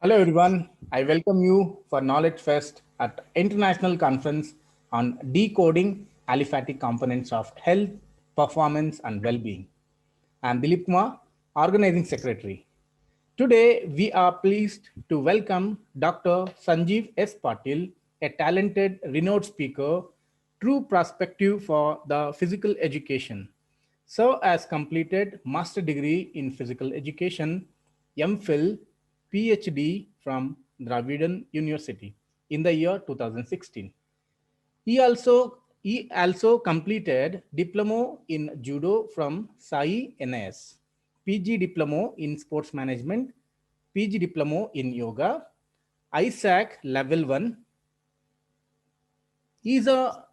Hello everyone, I welcome you for Knowledge Fest at International Conference on Decoding Aliphatic Components of Health, Performance and Well-being. I am Dilip Kumar, Organizing Secretary. Today we are pleased to welcome Dr. Sanjeev S Patil, a talented, renowned speaker, true perspective for the physical education. So has completed master degree in physical education, MPhil, PhD from Dravidan University in the year 2016. He also completed diploma in judo from Sai NIS, PG diploma in sports management, PG diploma in yoga, ISAC level 1. He is a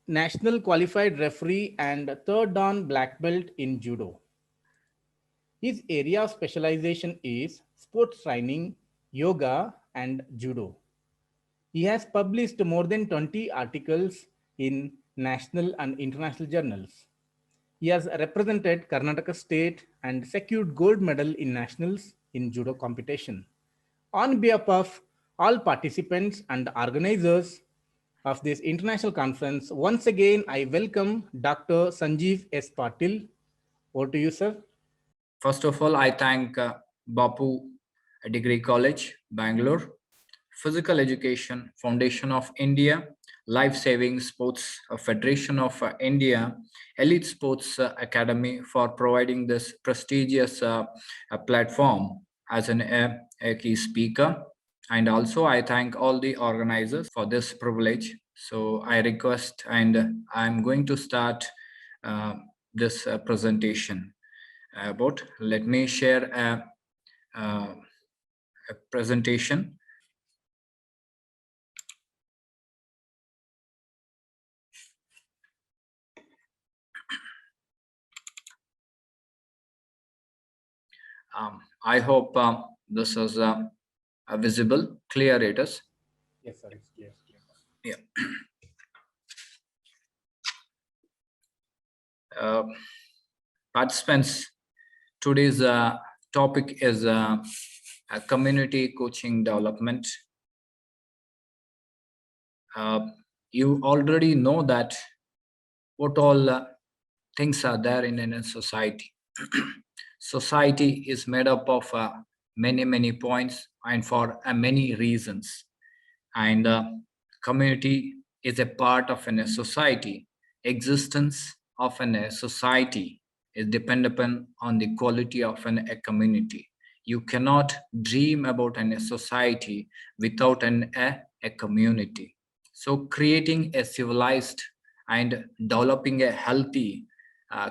national qualified referee and third dan black belt in judo. His area of specialization is sports training, yoga, and judo. He has published more than 20 articles in national and international journals. He has represented Karnataka state and secured gold medal in nationals in judo competition. On behalf of all participants and organizers of this international conference, once again I welcome Dr. Sanjeev S Patil. Over to you, sir. First of all, I thank Bapu Degree College, Bangalore, Physical Education Foundation of India, Life Saving Sports Federation of India, Elite Sports Academy for providing this prestigious platform as a key speaker. And also, I thank all the organizers for this privilege. So I request, and I'm going to start this presentation about. Let me share a presentation. I hope this is visible, clear it is. Yes, sir, it's clear. Yeah. Participants, today's topic is community coaching development. You already know that what all things are there in a society. Society is made up of many points and for many reasons. And community is a part of a society. Existence of a society is dependent on the quality of a community. You cannot dream about a society without a community. So creating a civilized and developing a healthy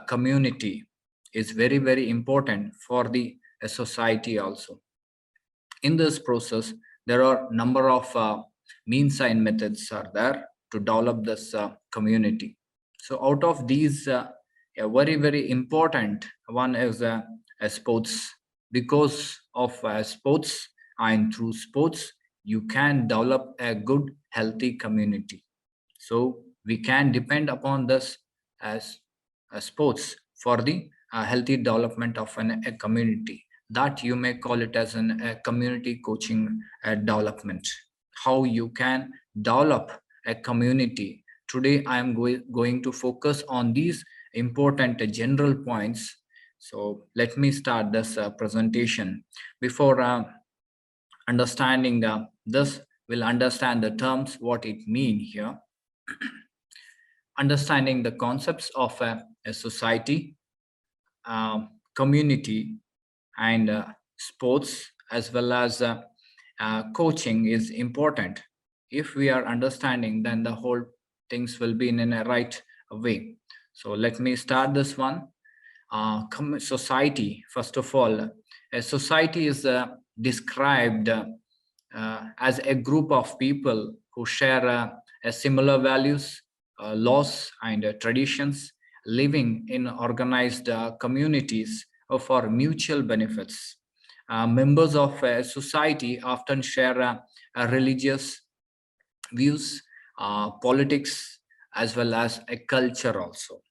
community is very important for the society also. In this process, there are number of means and methods are there to develop this community. So out of these, a very important one is a sports. Because of sports, and through sports you can develop a good healthy community. So we can depend upon this as sports for the healthy development of a community. That you may call it as a community coaching development. How you can develop a community. Today I am going to focus on these important general points. So let me start this presentation. Before understanding this, we'll understand the terms, what it means here. Understanding the concepts of a society, community, and sports, as well as coaching is important. If we are understanding, then the whole things will be in a right way. So let me start this one. Society, first of all, a society is described as a group of people who share similar values, laws, and traditions, living in organized communities for mutual benefits. Members of a society often share religious views, politics, as well as a culture also.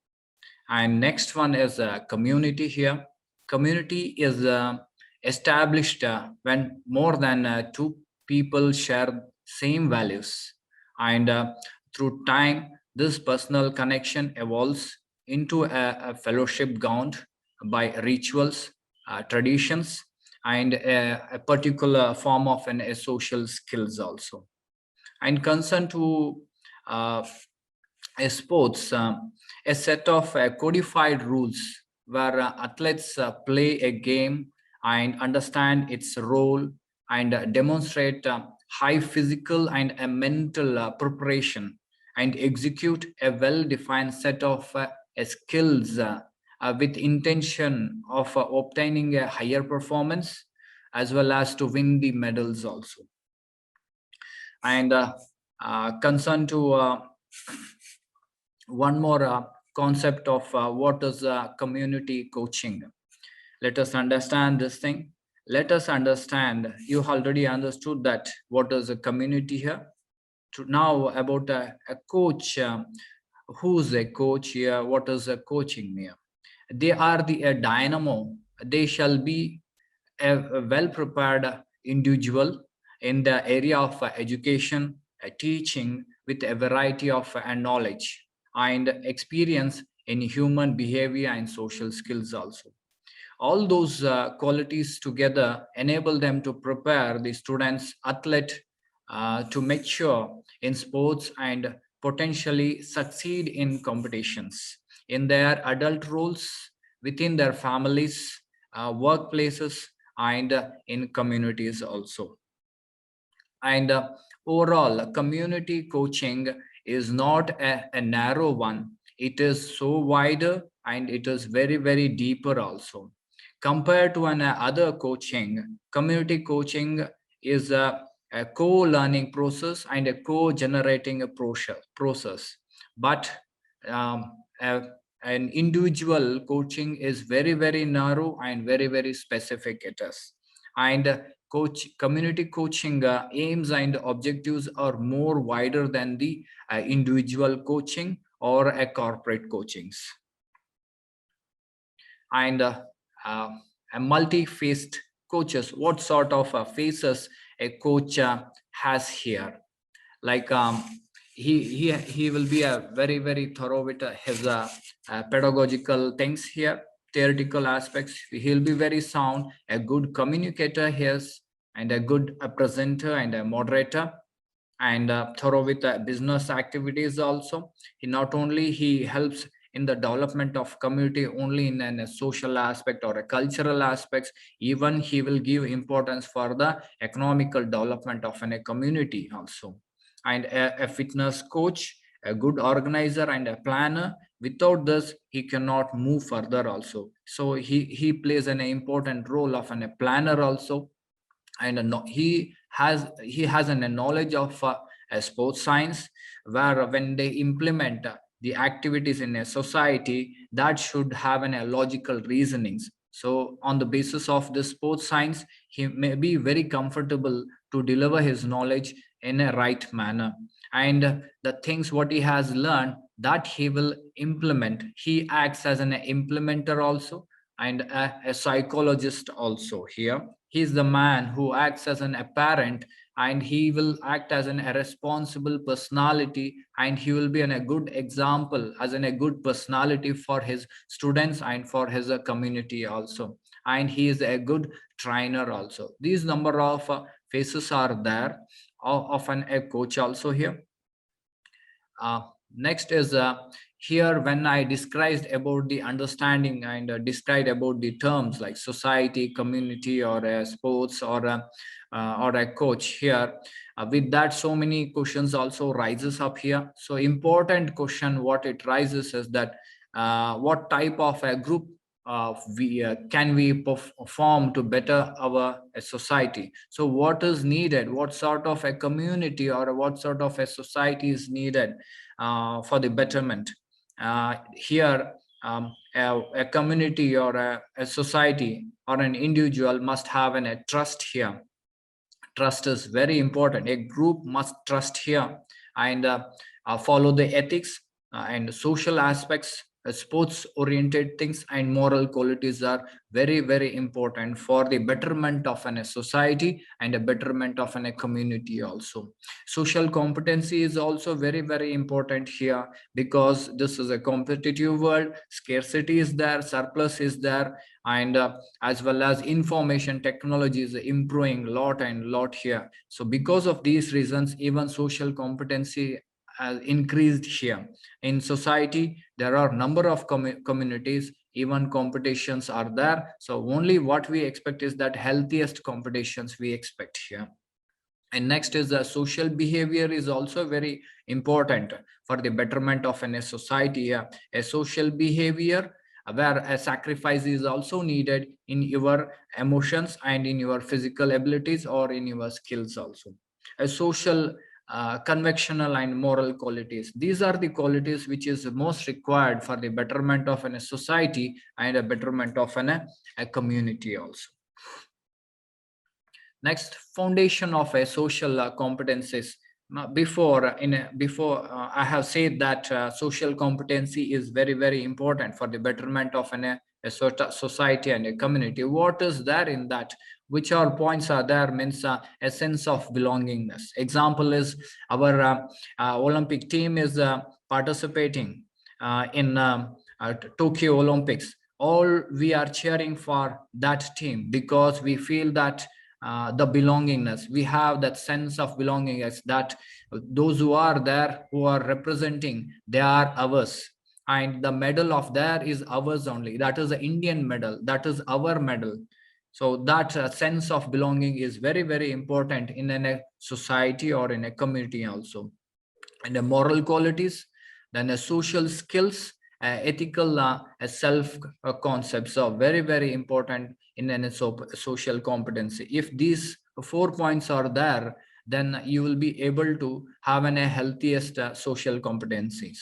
And next one is a community here. Community is a established when more than two people share same values. And through time, this personal connection evolves into a fellowship bound by rituals, traditions, and a particular form of a social skills also. And concern to uh, a sports, a set of codified rules where athletes play a game and understand its role and demonstrate high physical and mental preparation and execute a well-defined set of skills with intention of obtaining a higher performance as well as to win the medals also. And concern to one more concept of what is community coaching. Let us understand this thing. Let us understand, you already understood that what is a community here. To now about a coach, who's a coach here, what is a coaching here. They are the dynamo. They shall be a well prepared individual in the area of education, teaching with a variety of knowledge and experience in human behavior and social skills also. All those qualities together enable them to prepare the students athlete to mature in sports and potentially succeed in competitions in their adult roles, within their families, workplaces, and in communities also. And overall, community coaching is not a narrow one. It is so wider and it is very, very deeper also. Compared to an other coaching, community coaching is a co-learning process and a co-generating process. But um, a, an individual coaching is very, very narrow and very, very specific it is. And community coaching aims and objectives are more wider than the individual coaching or a corporate coachings. And uh, a multi-faced coaches, what sort of faces a coach has here. Like he will be a very, very thorough with his pedagogical things here, theoretical aspects. He'll be very sound, a good communicator here, and a good presenter and a moderator, and thorough with business activities also. He not only he helps in the development of community only in a social aspect or a cultural aspects, even he will give importance for the economical development of a community also. And a fitness coach, a good organizer and a planner, without this he cannot move further also. So he plays an important role of a planner also. And he has a knowledge of a sports science, where when they implement the activities in a society, that should have a logical reasonings. So on the basis of this sports science, he may be very comfortable to deliver his knowledge in a right manner. And the things what he has learned, that he will implement. He acts as an implementer also, and a psychologist also here. He's the man who acts as an apparent, and he will act as a responsible personality, and he will be a good example as a good personality for his students and for his community also. And he is a good trainer also. These number of faces are there of a coach also here. uh, Next is here when I described about the understanding and described about the terms like society, community, or sports, or a coach here. With that, so many questions also rises up here. So important question what it rises is that what type of a group we can we perform to better our society. So what is needed, what sort of a community or what sort of a society is needed for the betterment here. A community or a society or an individual must have a trust here. Trust is very important. A group must trust here and follow the ethics and social aspects sports oriented things and moral qualities are very very important for the betterment of a society and a betterment of a community also. Social competency is also very very important here, because this is a competitive world. Scarcity is there, surplus is there, and as well as information technology is improving lot and lot here. So because of these reasons, even social competency has increased here. In society there are number of communities, even competitions are there, so only what we expect is that healthiest competitions we expect here. And next is the social behavior is also very important for the betterment of a society. A social behavior where a sacrifice is also needed in your emotions and in your physical abilities or in your skills also. A social convictional and moral qualities, these are the qualities which is most required for the betterment of a society and a betterment of a community also. Next, foundation of a social competencies. Before I have said that social competency is very very important for the betterment of a society and a community. What is there in that? Which are points are there? Means a sense of belongingness. Example is our Olympic team is participating in Tokyo Olympics. All we are cheering for that team because we feel that the belongingness, we have that sense of belongingness, that those who are there, who are representing, they are ours, and the medal of there is ours only. That is the Indian medal, that is our medal. So that sense of belonging is very very important in a society or in a community also. And the moral qualities, then the social skills, ethical self concepts are very very important in any social competency. If these 4 points are there, then you will be able to have a healthiest social competencies.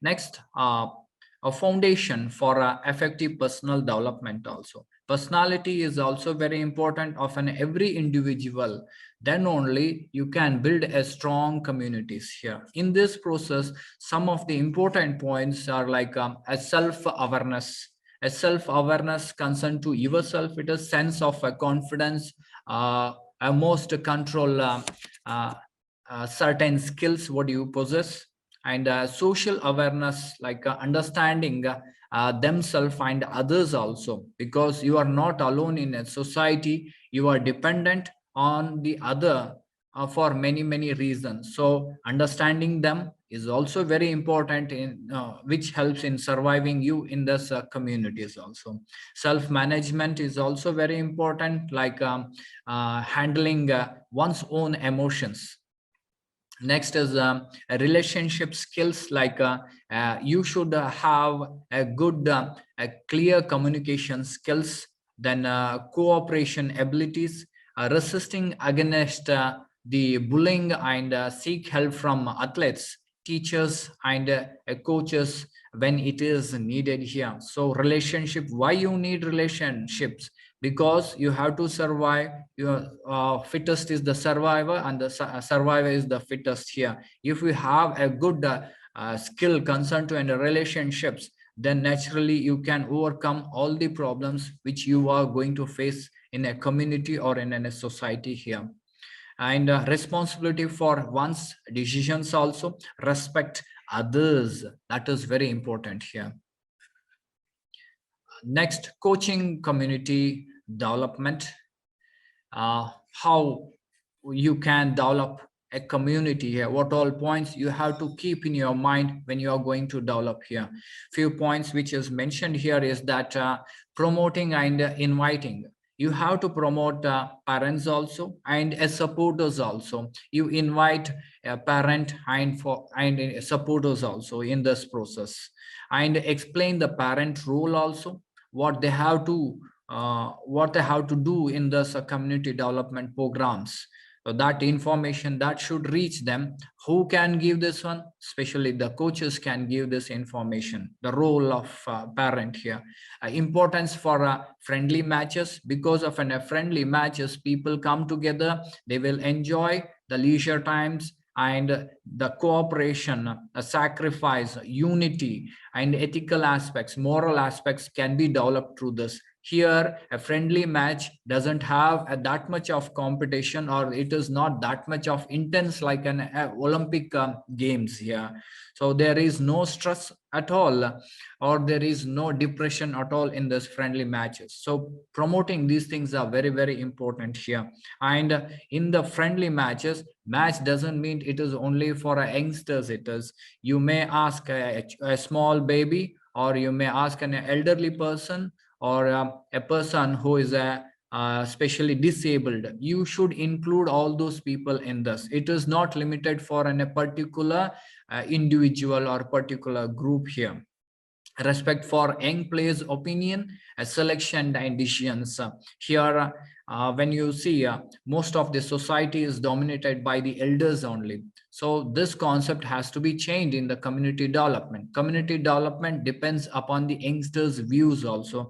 Next, a foundation for effective personal development also. Personality is also very important of an every individual. Then only you can build a strong communities here. In this process, some of the important points are like a self-awareness. A self-awareness concern to yourself, it is sense of confidence, a most control uh, certain skills what you possess, and social awareness like understanding themselves and others also, because you are not alone in a society, you are dependent on the other for many many reasons. So understanding them is also very important in which helps in surviving you in this communities also. Self management is also very important, like handling one's own emotions. Next is relationship skills, like you should have a good a clear communication skills, then cooperation abilities, resisting against the bullying, and seek help from athletes, teachers, and coaches when it is needed here. So relationship, why you need relationships? Because you have to survive. Your fittest is the survivor, and the survivor is the fittest here. If we have a good skill concerned to the relationships, then naturally you can overcome all the problems which you are going to face in a community or in a society here. And responsibility for one's decisions also, respect others, that is very important here. Next, coaching community development. How you can develop a community here, what all points you have to keep in your mind when you are going to develop here. Few points which is mentioned here is that promoting and inviting. You have to promote parents also and supporters also. You invite a parent and supporters also in this process, and explain the parent role also, what they have to do in this community development programs. So that information that should reach them. Who can give this one? Especially the coaches can give this information. The role of parent here. Importance for friendly matches. Because of friendly matches, people come together. They will enjoy the leisure times, and the cooperation, sacrifice, unity, and ethical aspects, moral aspects can be developed through this. Here a friendly match doesn't have that much of competition, or it is not that much of intense like an Olympic games here. So there is no stress at all, or there is no depression at all in this friendly matches. So promoting these things are very very important here. And in the friendly match doesn't mean it is only for youngsters. It is, you may ask a small baby, or you may ask an elderly person, or a person who is specially disabled. You should include all those people in this. It is not limited for a particular individual or particular group here. Respect for young players opinion, selection and decisions. Here when you see most of the society is dominated by the elders only. So this concept has to be changed in the community development. Community development depends upon the youngsters views also.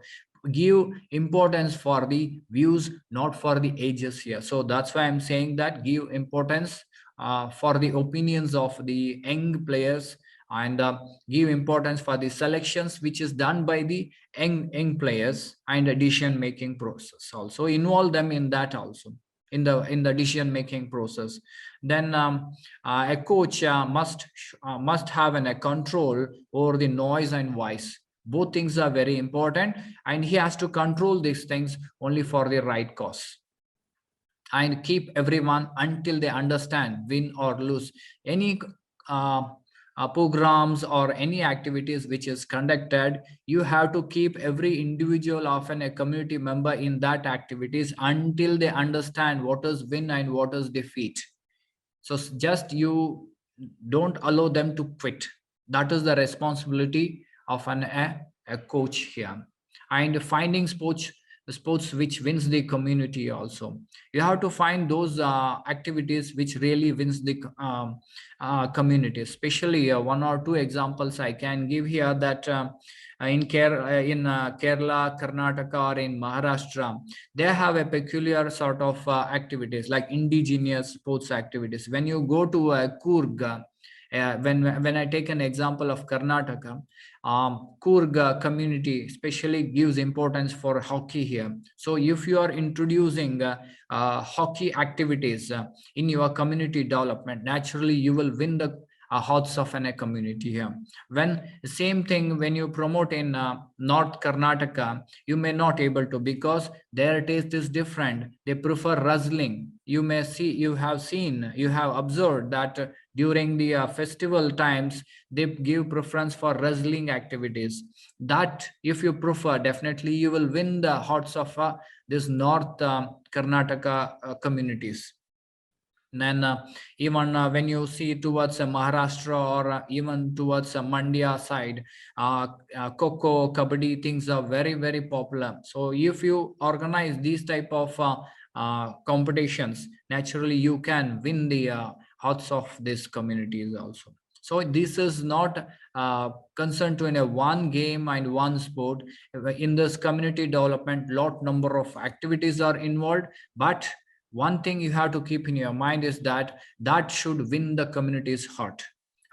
Give importance for the views, not for the ages here. So that's why I'm saying that give importance for the opinions of the young players, and give importance for the selections which is done by the young players, and the decision making process also involve them in that also, in the decision making process. Then a coach must have a control over the noise and voice. Both things are very important, and he has to control these things only for the right cause, and keep everyone until they understand, win or lose. Any uh, programs or any activities which is conducted, you have to keep every individual of a community member in that activities until they understand what is win and what is defeat. So just you don't allow them to quit. That is the responsibility of a coach here. And finding sports which wins the community also. You have to find those activities which really wins the community. Especially one or two examples I can give here, that in Kerala, Karnataka, or in Maharashtra, they have a peculiar sort of activities like indigenous sports activities. When you go to Coorg, when I take an example of Karnataka, Coorg community especially gives importance for hockey here. So if you are introducing hockey activities in your community development, naturally you will win the hearts of a community here. When same thing when you promote in North Karnataka, you may not able to, because their taste is different. They prefer wrestling. You may see, you have seen, you have observed that during the festival times, they give preference for wrestling activities. That if you prefer, definitely you will win the hearts of this North Karnataka communities. Then even when you see towards Maharashtra, or even towards Mandya side, Coco, Kabaddi things are very, very popular. So if you organize these type of competitions, naturally you can win the hearts of these communities also. So this is not concerned to in a one game and one sport. In this community development, lot number of activities are involved, but one thing you have to keep in your mind is that that should win the community's heart.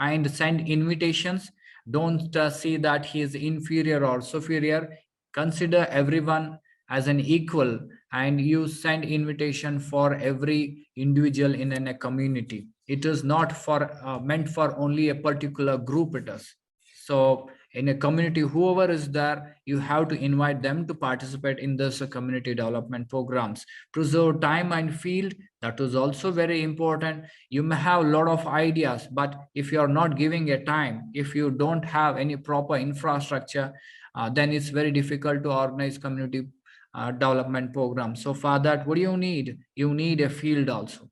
And send invitations. Don't see that he is inferior or superior. Consider everyone as an equal, and you send invitation for every individual in a community. It is not for meant for only a particular group. It is so in a community, whoever is there, you have to invite them to participate in this community development programs. Preserve time and field, that is also very important. You may have a lot of ideas, but if you are not giving a time, if you don't have any proper infrastructure, then it's very difficult to organize community development programs. So for that, what do you need? You need a field also.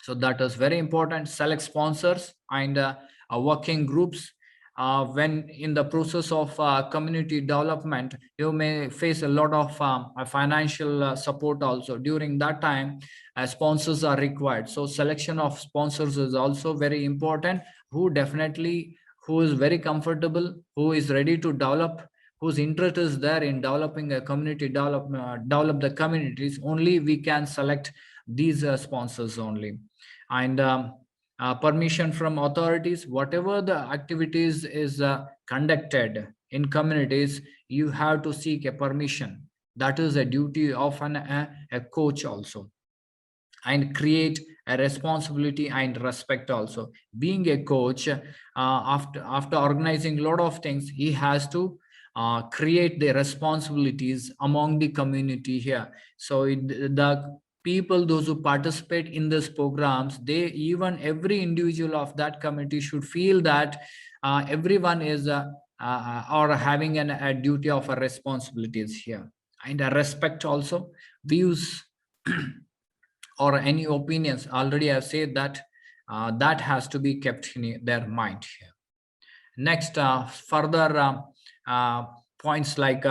So that is very important. Select sponsors and working groups. When in the process of community development, you may face a lot of financial support also. During that time, sponsors are required. So selection of sponsors is also very important. Who is very comfortable, who is ready to develop, whose interest is there in developing a community, develop the communities. Only we can select these sponsors only. And permission from authorities. Whatever the activities is conducted in communities, you have to seek a permission. That is a duty of a coach also, and create a responsibility and respect also. Being a coach, after organizing a lot of things, he has to create the responsibilities among the community here. So the people, those who participate in these programs, they, even every individual of that community should feel that everyone is or having a duty of a responsibilities here, and a respect also. Views or any opinions, already I've said that that has to be kept in their mind here. Next, further points like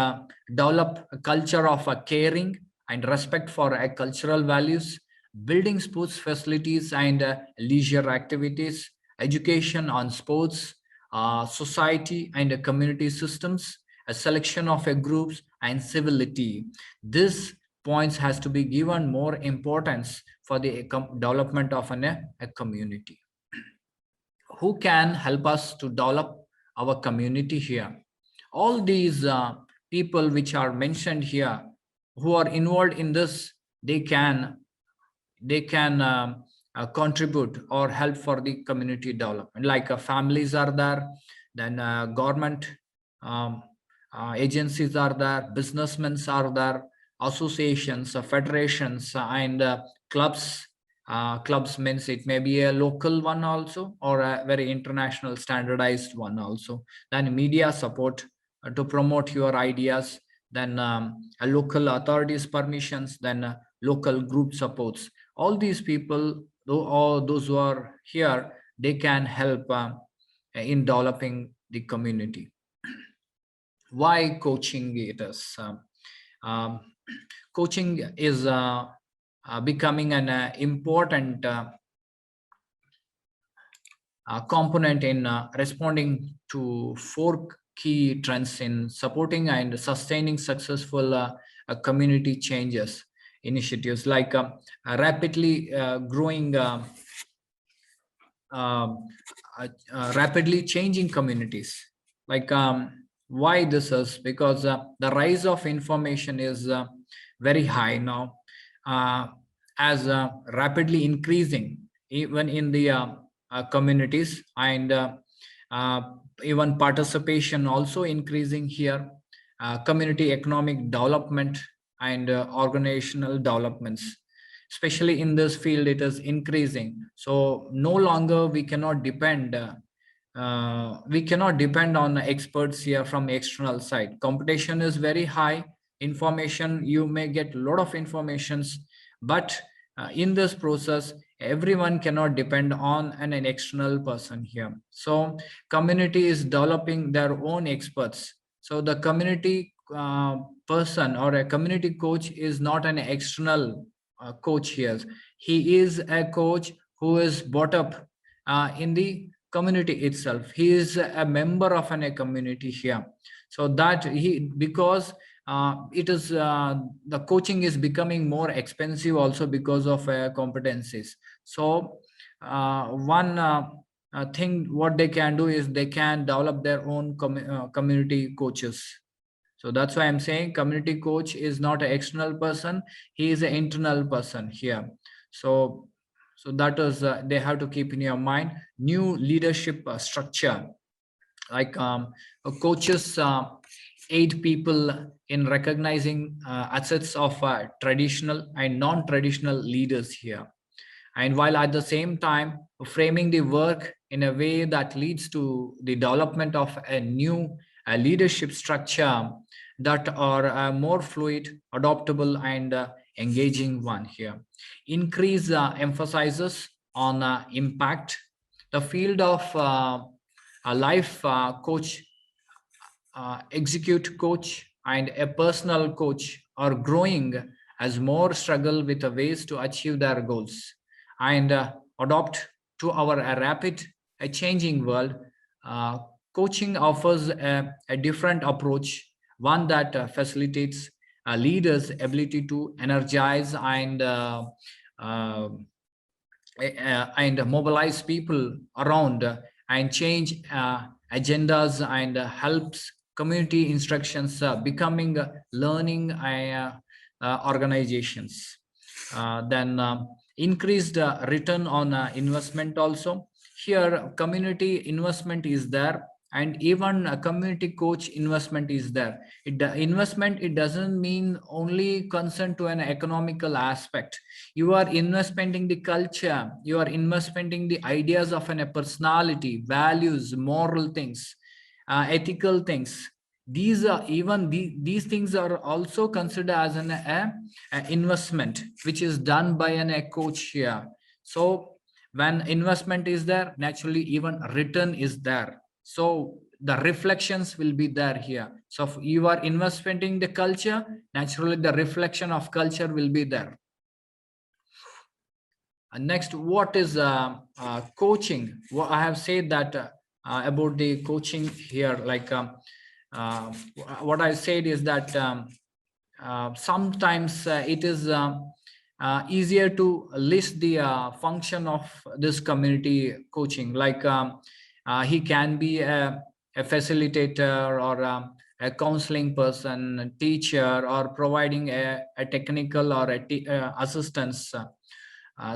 develop a culture of caring and respect for cultural values, building sports facilities and leisure activities, education on sports, society and community systems, a selection of groups and civility. This points has to be given more importance for the development of a community. Who can help us to develop our community here? All these people which are mentioned here, who are involved in this, they can contribute or help for the community development. Like families are there, then government um, agencies are there, businessmen are there, associations, federations, and clubs. Clubs means it may be a local one also, or a very international standardized one also. Then media support to promote your ideas, then a local authorities permissions, then local group supports. All these people, though all those who are here, they can help in developing the community. Why coaching it is? Um, Coaching is becoming an important component in responding to four key trends in supporting and sustaining successful community changes initiatives, like rapidly growing um, rapidly changing communities. Like why this is because the rise of information is very high now, uh, as rapidly increasing even in the communities, and uh, even participation also increasing here. Community economic development and organizational developments, especially in this field, it is increasing. So no longer we cannot depend on experts here from external side. Competition is very high. Information, you may get a lot of informations, but in this process, everyone cannot depend on an external person here. So community is developing their own experts. So the community person or a community coach is not an external coach here. He is a coach who is brought up in the community itself. He is a member of a community here. So that he, because it is the coaching is becoming more expensive also because of competencies. So one thing what they can do is they can develop their own community coaches. So that's why I'm saying community coach is not an external person, he is an internal person here. So that is they have to keep in your mind. New leadership structure, like coaches aid people in recognizing assets of traditional and non-traditional leaders here, and while at the same time framing the work in a way that leads to the development of a new leadership structure that are more fluid, adaptable, and engaging one here. Increase emphasizes on impact. The field of a life coach, execute coach, and a personal coach are growing as more struggle with the ways to achieve their goals and adopt to our rapid changing world. uh, Coaching offers a different approach, one that facilitates leaders ability to energize and uh, and mobilize people around and change agendas and helps community instructions becoming learning organizations. Then increased return on investment also. Here community investment is there, and even a community coach investment is there. Investment, it doesn't mean only concern to an economical aspect. You are investing the culture, you are investing the ideas of a personality, values, moral things, ethical things. These are even these things are also considered as a investment which is done by a coach here. So when investment is there, naturally even return is there. So the reflections will be there here. So if you are investing the culture, naturally the reflection of culture will be there. Next, what is coaching? What I have said that about the coaching here, like uh, what I said is that sometimes it is easier to list the function of this community coaching. Like he can be a facilitator or a counseling person, teacher, or providing a technical or assistance.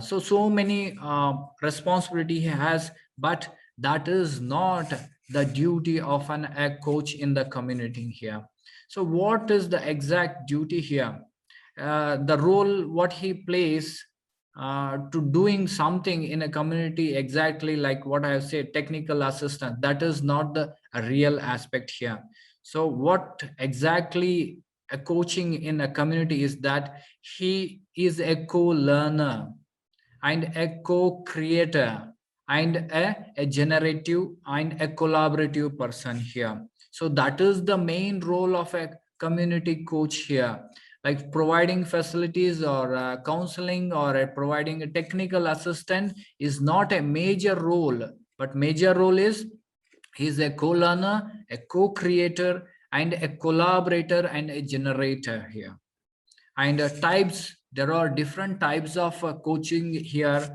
So many responsibility he has, but that is not the duty of a coach in the community here. So what is the exact duty here? The role what he plays to doing something in a community, exactly like what I have said, technical assistant, that is not the real aspect here. So what exactly a coaching in a community is that he is a co-learner and a co-creator and a generative and a collaborative person here. So that is the main role of a community coach here. Like providing facilities or counseling or providing a technical assistant is not a major role, but major role is he's a co-learner, a co-creator, and a collaborator and a generator here. And types, there are different types of coaching here.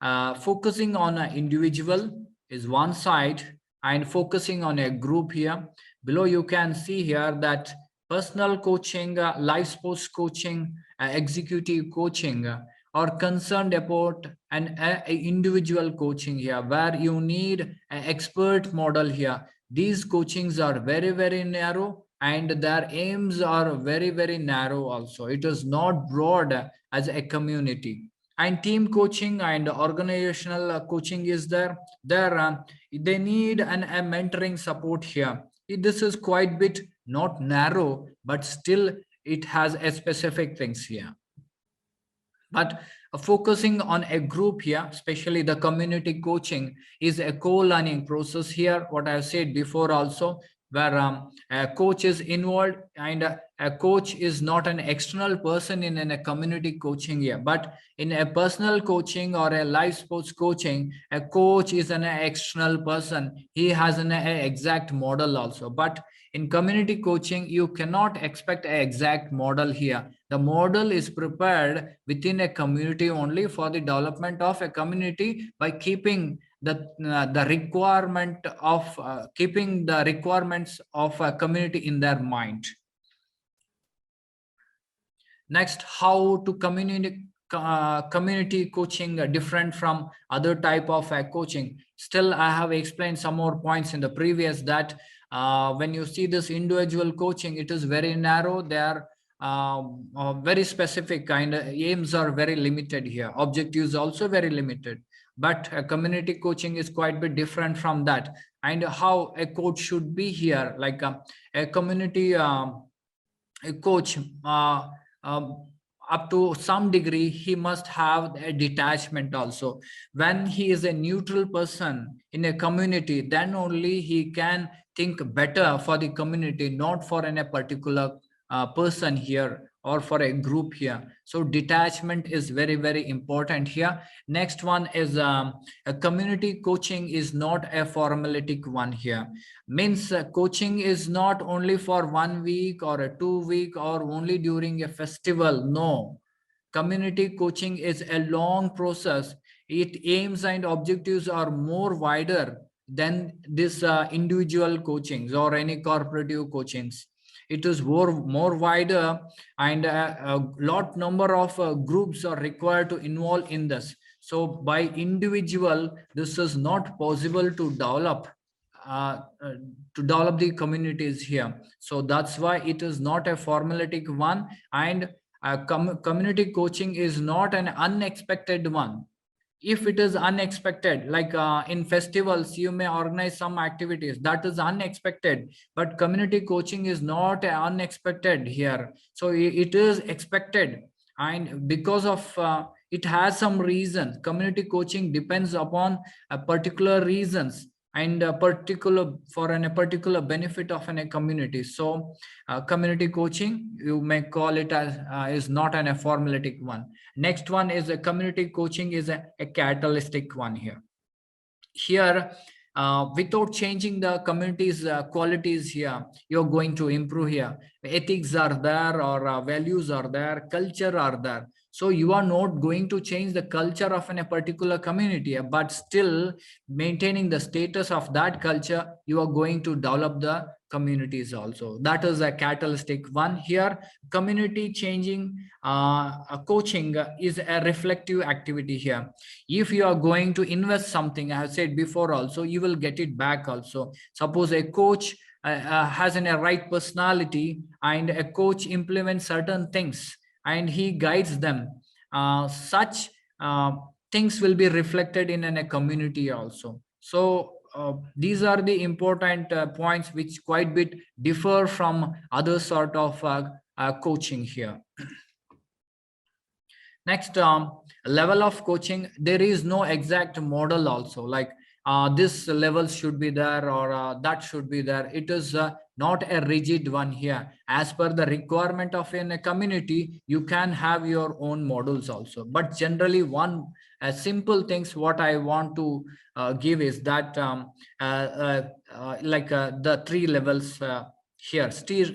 Focusing on an individual is one side, and focusing on a group here. Below you can see here that personal coaching, life sports coaching, executive coaching are concerned about an individual coaching here, where you need an expert model here. These coachings are very very narrow, and their aims are very very narrow also. It is not broad as a community. And team coaching and organizational coaching is there. They need a mentoring support here. This is quite bit not narrow, but still it has a specific things here. But focusing on a group here, especially the community coaching, is a co-learning process here, what I've said before also, where a coach is involved, and a coach is not an external person in a community coaching here, but in a personal coaching or a life sports coaching, a coach is an external person. He has an exact model also. But in community coaching, you cannot expect an exact model here. The model is prepared within a community only for the development of a community, by keeping the requirement of keeping the requirements of a community in their mind. Next, how to community coaching different from other type of coaching. Still, I have explained some more points in the previous, that when you see this individual coaching, it is very narrow. They are very specific, kind of aims are very limited here. Objectives also very limited. But community coaching is quite bit different from that. And how a coach should be here, like a community a coach, um, up to some degree, he must have a detachment also. When he is a neutral person in a community, then only he can think better for the community, not for a particular person here or for a group here. So detachment is very very important here. Next one is a community coaching is not a formalistic one here. Means coaching is not only for 1 week or a 2 week or only during a festival. No, community coaching is a long process. It aims and objectives are more wider than this individual coachings or any corporative coachings. It is more wider, and a lot number of groups are required to involve in this. So by individual, this is not possible uh, uh, to develop the communities here. So that's why it is not a formulatic one. And community coaching is not an unexpected one. If it is unexpected, like in festivals you may organize some activities that is unexpected, but community coaching is not unexpected here. So it is expected, and because of it has some reasons. Community coaching depends upon a particular reasons, and a particular for a particular benefit of a community. So community coaching, you may call it as is not a formulatic one. Next one is a community coaching is a catalytic one here. Here, without changing the community's qualities here, you're going to improve here. Ethics are there, or values are there, culture are there. So you are not going to change the culture of a particular community, but still maintaining the status of that culture, you are going to develop the communities also. That is a catalytic one here. Community changing coaching is a reflective activity here. If you are going to invest something, I have said before also, you will get it back also. Suppose a coach has a right personality, and a coach implements certain things and he guides them, such uh, things will be reflected in a community also. So these are the important points which quite bit differ from other sort of coaching here. Next, level of coaching, there is no exact model also, like this level should be there, or that should be there. It is not a rigid one here. As per the requirement of in a community, you can have your own models also. But generally, one simple things what I want to give is that the three levels here. Still,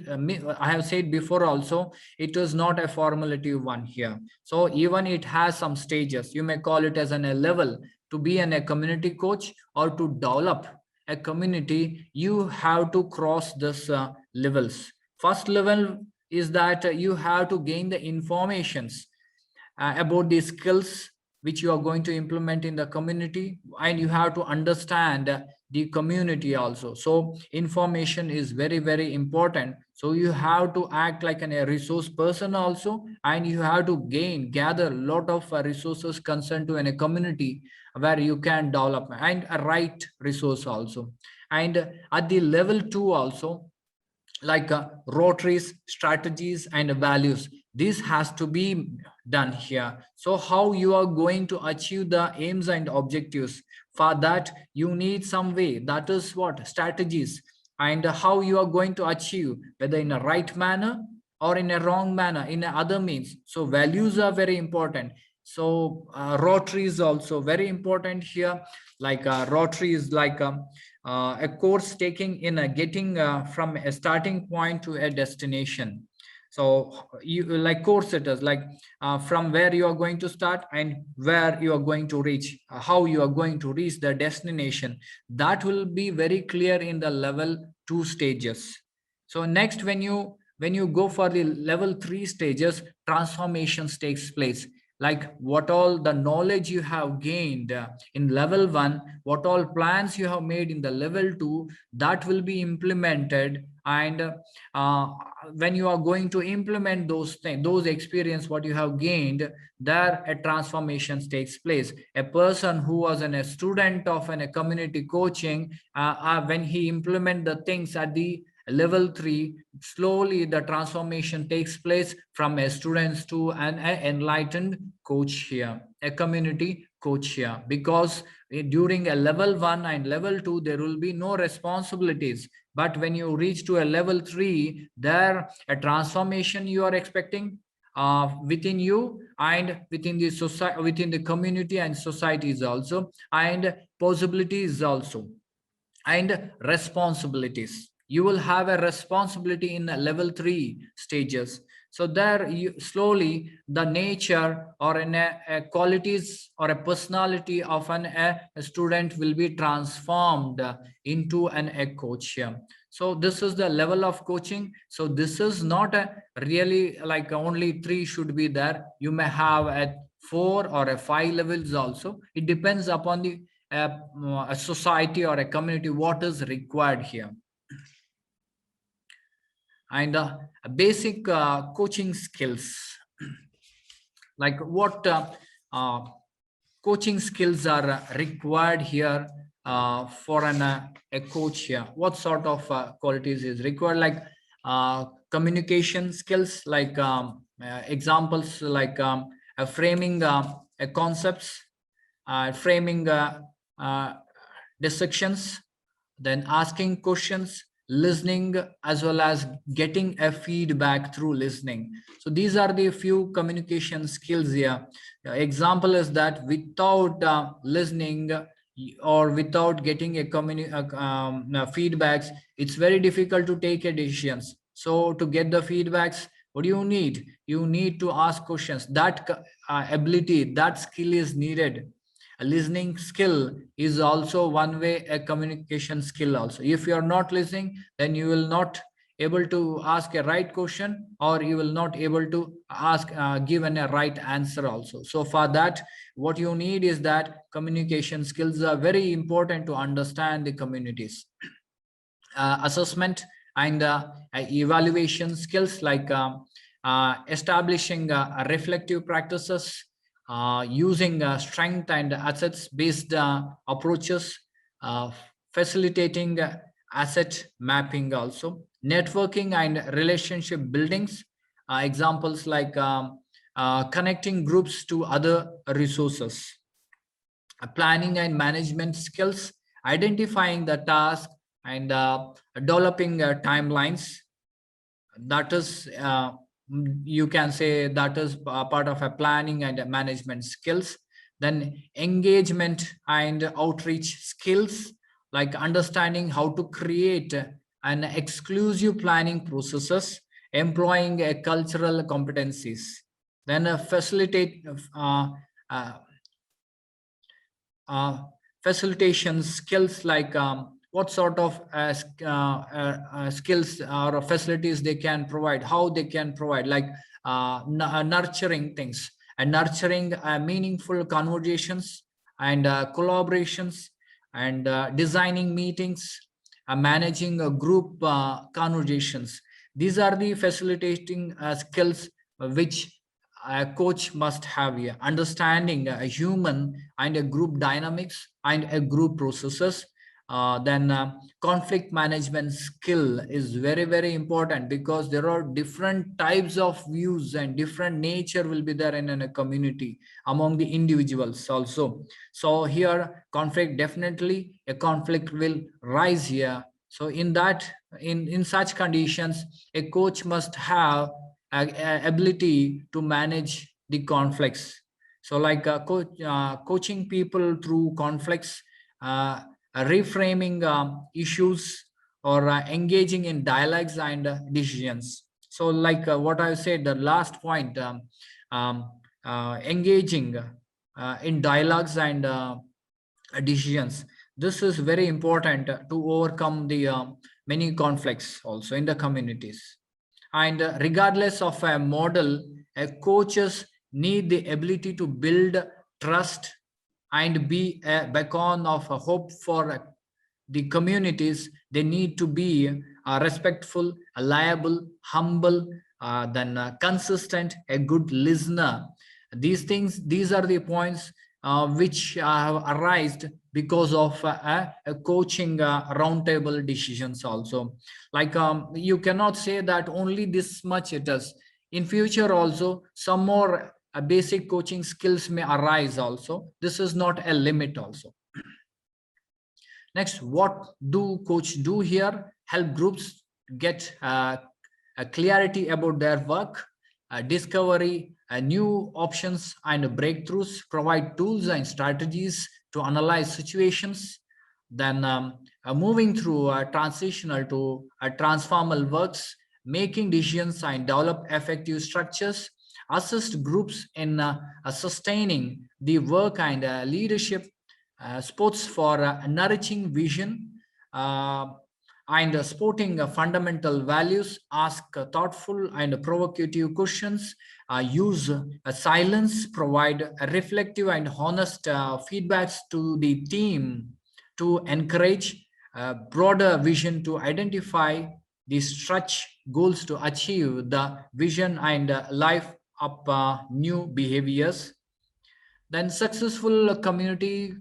I have said before also, it is not a formulative one here. So even it has some stages. You may call it as a level. To be a community coach or to develop a community, you have to cross this levels. First level is that you have to gain the informations about the skills which you are going to implement in the community, and you have to understand the community also. So information is very very important. So you have to act like a resource person also, and you have to gather a lot of resources concerned to in a community where you can develop, and a right resource also. And at the level 2 also, like rotaries, strategies and values, this has to be done here. So how you are going to achieve the aims and objectives, for that you need some way, that is what strategies. And how you are going to achieve, whether in a right manner or in a wrong manner, in a other means. So values are very important. So rotary is also very important here. Like rotary is like a course taking in a getting from a starting point to a destination. So you like course setters, like from where you are going to start and where you are going to reach, how you are going to reach the destination, that will be very clear in the level 2 stages. So next, when you go for the level 3 stages, transformations takes place. Like what all the knowledge you have gained in level 1, what all plans you have made in the level 2, that will be implemented. And uh, when you are going to implement those things, those experience what you have gained, there a transformation takes place. A person who was a student of a community coaching, when he implement the things at the level 3, slowly the transformation takes place from a student to an enlightened coach here, a community coach here. Because during a level 1 and level 2 there will be no responsibilities, but when you reach to a level 3, there a transformation you are expecting within you and within the society, within the community and societies also, and possibilities also, and responsibilities. You will have a responsibility in level 3 stages. So there you slowly the nature or a qualities or a personality of a student will be transformed into a coach. So this is the level of coaching. So this is not a really like only three should be there. You may have a four or a five levels also. It depends upon the a society or a community what is required here. And basic coaching skills, like what uh, coaching skills are required here for a coach here. What sort of qualities is required, like communication skills, like examples like framing concepts, framing uh, dissections, then asking questions, listening, as well as getting a feedback through listening. So these are the few communication skills here. Example is that without listening or without getting a feedbacks, it's very difficult to take a decisions. So to get the feedbacks, what do you need? You need to ask questions. That ability, that skill is needed. A listening skill is also one way a communication skill also. If you are not listening, then you will not able to ask a right question, or you will not able to ask given a right answer also. So for that, what you need is that communication skills are very important to understand the communities. Assessment and evaluation skills, like establishing reflective practices, using strength and assets based approaches, uh, facilitating asset mapping also, networking and relationship buildings, examples like connecting groups to other resources, planning and management skills, identifying the task and developing timelines. That is you can say that is part of a planning and a management skills. Then engagement and outreach skills, like understanding how to create an exclusive planning processes, employing a cultural competencies. Then facilitate uh, uh, facilitation skills, like what sort of skills or facilities they can provide, how they can provide, like nurturing things and nurturing meaningful conversations and collaborations, and designing meetings, managing group conversations. These are the facilitating skills which a coach must have here. Understanding a human and a group dynamics and a group processes. Then conflict management skill is very very important, because there are different types of views and different nature will be there in a community among the individuals also. So here conflict, definitely a conflict will rise here. So in that, in such conditions, a coach must have ability to manage the conflicts. So like coaching people through conflicts, uh, reframing issues, or engaging in dialogues and decisions. So like what I said, the last point, um, engaging in dialogues and decisions. This is very important to overcome the many conflicts also in the communities. And regardless of a model, coaches need the ability to build trust and be a beacon of a hope for the communities. They need to be respectful, liable, humble, then consistent, a good listener. These things, these are the points which have arisen because of a coaching roundtable decisions also. Like you cannot say that only this much it is. In future also some more basic coaching skills may arise also. This is not a limit also. Next, what do coach do here? Help groups get a clarity about their work, discovery, new options and breakthroughs, provide tools and strategies to analyze situations. Then moving through transitional to transformal works, making decisions and develop effective structures, assist groups in sustaining the work and leadership, sports for nourishing vision, uh, and sporting fundamental values, ask thoughtful and provocative questions, use silence, provide reflective and honest feedbacks to the team to encourage broader vision to identify the stretch goals to achieve the vision and life up new behaviors. Then successful community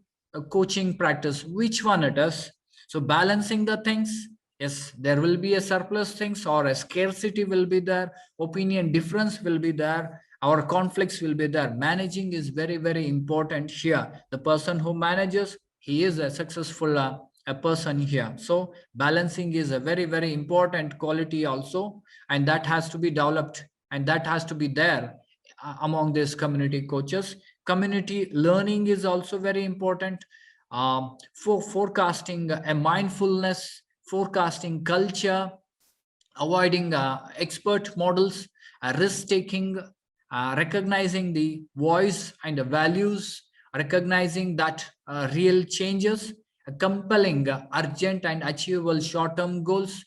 coaching practice, which one it is. So balancing the things, yes, there will be a surplus things or a scarcity will be there, opinion difference will be there, our conflicts will be there. Managing is very very important here. The person who manages, he is a successful a person here. So balancing is a very very important quality also, and that has to be developed, and that has to be there among these community coaches. Community learning is also very important, for forecasting a mindfulness, forecasting culture, avoiding expert models, risk taking, recognizing the voice and the values, recognizing that real changes, compelling urgent and achievable short term goals,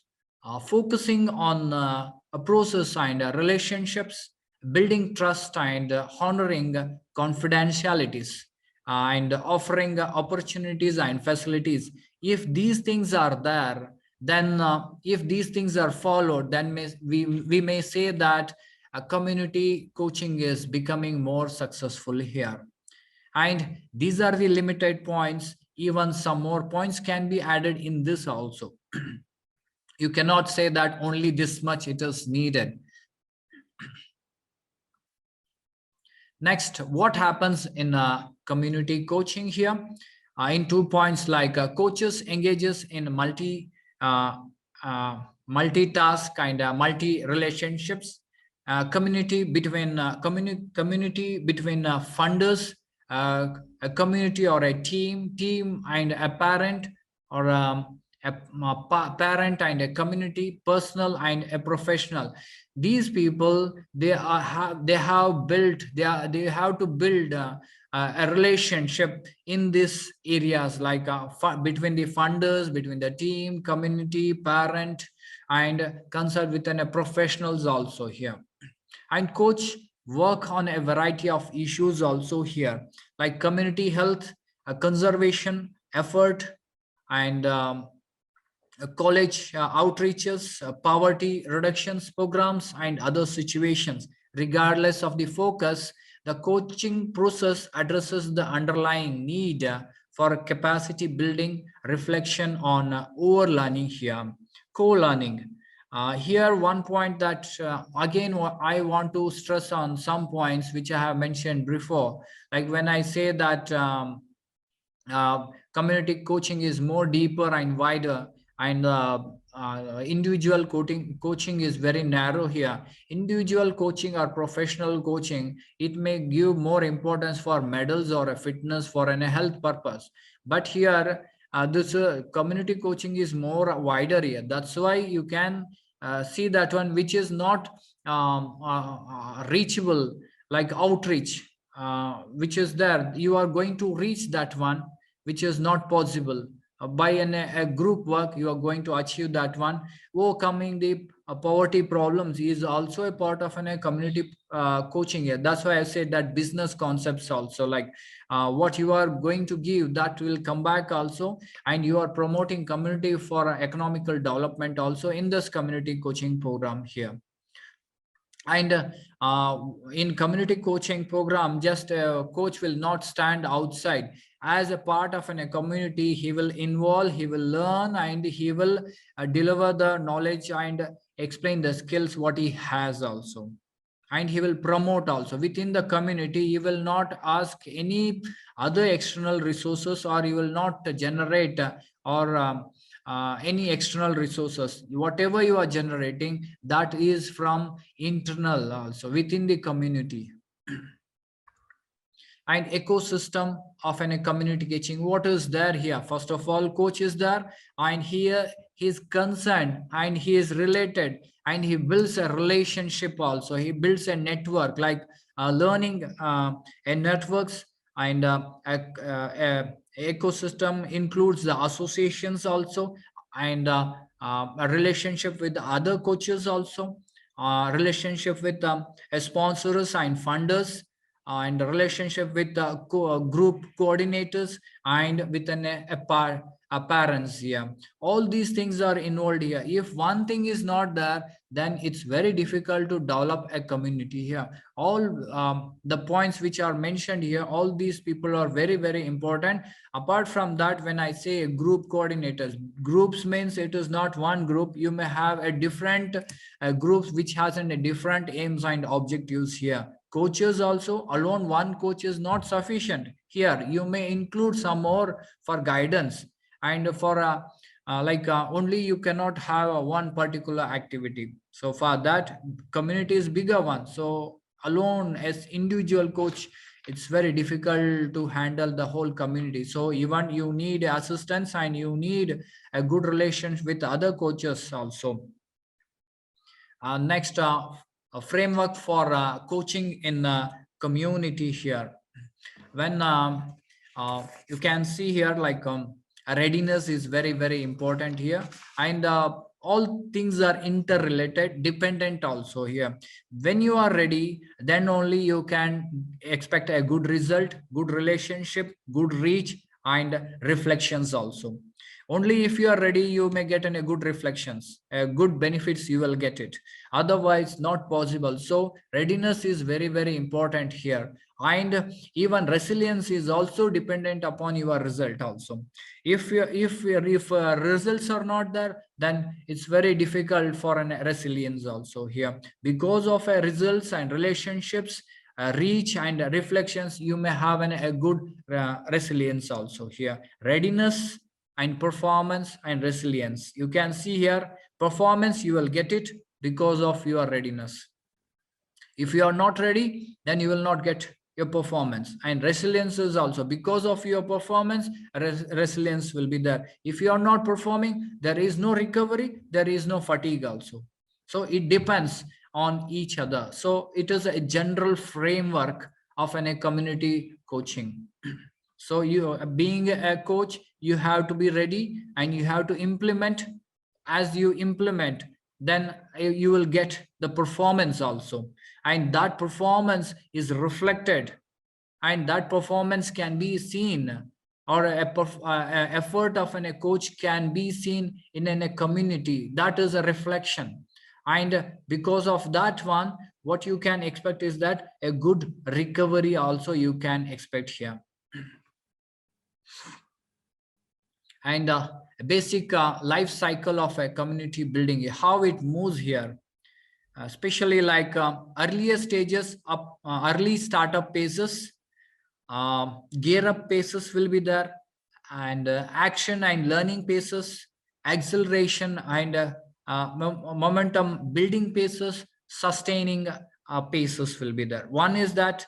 focusing on a process and relationships, building trust and honoring confidentialities, and offering opportunities and facilities. If these things are there, then if these things are followed, then we may say that a community coaching is becoming more successful here. And these are the limited points. Even some more points can be added in this also. You cannot say that only this much it is needed. Next, what happens in community coaching here? In 2 points, like coaches engages in uh, multitask and multi relationships, community between funders, a community or a team and a parent, or parent and a community, personal and a professional. These people, they have built, they have to build a relationship in these areas, like between the funders, between the team, community, parent, and consult with professionals also here. And coach work on a variety of issues also here, like community health, conservation effort, and college outreaches, poverty reductions programs, and other situations. Regardless of the focus, the coaching process addresses the underlying need for capacity building, reflection on over-learning here, co-learning. Here, one point that again I want to stress on some points which I have mentioned before. Like when I say that community coaching is more deeper and wider, and individual coaching is very narrow here. Individual coaching or professional coaching, it may give more importance for medals or a fitness for a health purpose. But here, this community coaching is more wider here. That's why you can see that one which is not reachable, like outreach, which is there, you are going to reach that one which is not possible. By a group work, you are going to achieve that one. Overcoming the poverty problems is also a part of a community coaching here. That's why I said that business concepts also, like what you are going to give, that will come back also. And you are promoting community for economical development also in this community coaching program here. And in community coaching program, just a coach will not stand outside. As a part of a community, he will involve, he will learn, and he will deliver the knowledge and explain the skills what he has also. And he will promote also within the community. He will not ask any other external resources, or he will not generate or any external resources. Whatever you are generating, that is from internal also within the community. And ecosystem of a community coaching. What is there here? First of all, coach is there, and here he is concerned and he is related, and he builds a relationship also. He builds a network, like learning and networks, and a ecosystem includes the associations also, and a relationship with other coaches also, relationship with sponsors and funders, and relationship with the group coordinators, and with a parents here. All these things are involved here. If one thing is not there, then it's very difficult to develop a community here. All the points which are mentioned here, all these people are very very important. Apart from that, when I say group coordinators, groups means it is not one group. You may have a different groups which has a different aims and objectives here. Coaches also, alone one coach is not sufficient here. You may include some more for guidance, and for only you cannot have one particular activity. So for that, community is bigger one. So alone as individual coach, it's very difficult to handle the whole community. So even you need assistance, and you need a good relationship with other coaches also. Next, a framework for coaching in community here. When you can see here, like readiness is very very important here, and all things are interrelated, dependent also here. When you are ready, then only you can expect a good result, good relationship, good reach, and reflections also. Only if you are ready, you may get a good reflections, good benefits you will get it. Otherwise not possible. So readiness is very very important here. And even resilience is also dependent upon your result also. If results are not there, then it's very difficult for an resilience also here. Because of results and relationships, reach and reflections, you may have a good resilience also here. Readiness and performance and resilience, you can see here, performance you will get it because of your readiness. If you are not ready, then you will not get your performance. And resilience is also because of your performance, resilience will be there. If you are not performing, there is no recovery, there is no fatigue also. So it depends on each other. So it is a general framework of a community coaching. So you, being a coach, you have to be ready, and you have to implement. As you implement, then you will get the performance also, and that performance is reflected, and that performance can be seen, or a effort of a coach can be seen in a community. That is a reflection. And because of that one, what you can expect is that a good recovery also you can expect here. And a basic life cycle of a community building, how it moves here, especially like earlier stages of early startup phases, gear up phases will be there, and action and learning phases, acceleration and momentum building phases, sustaining phases will be there. One is that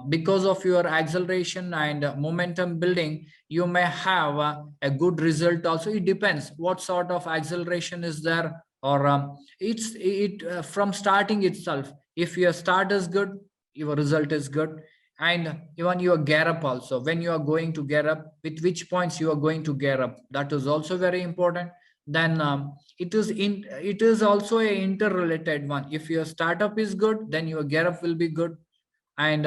because of your acceleration and momentum building, you may have a good result also. It depends what sort of acceleration is there, or from starting itself. If your start is good, your result is good. And even your gear up also, when you are going to gear up, with which points you are going to gear up, that is also very important. Then it is also a interrelated one. If your startup is good, then your gear up will be good. And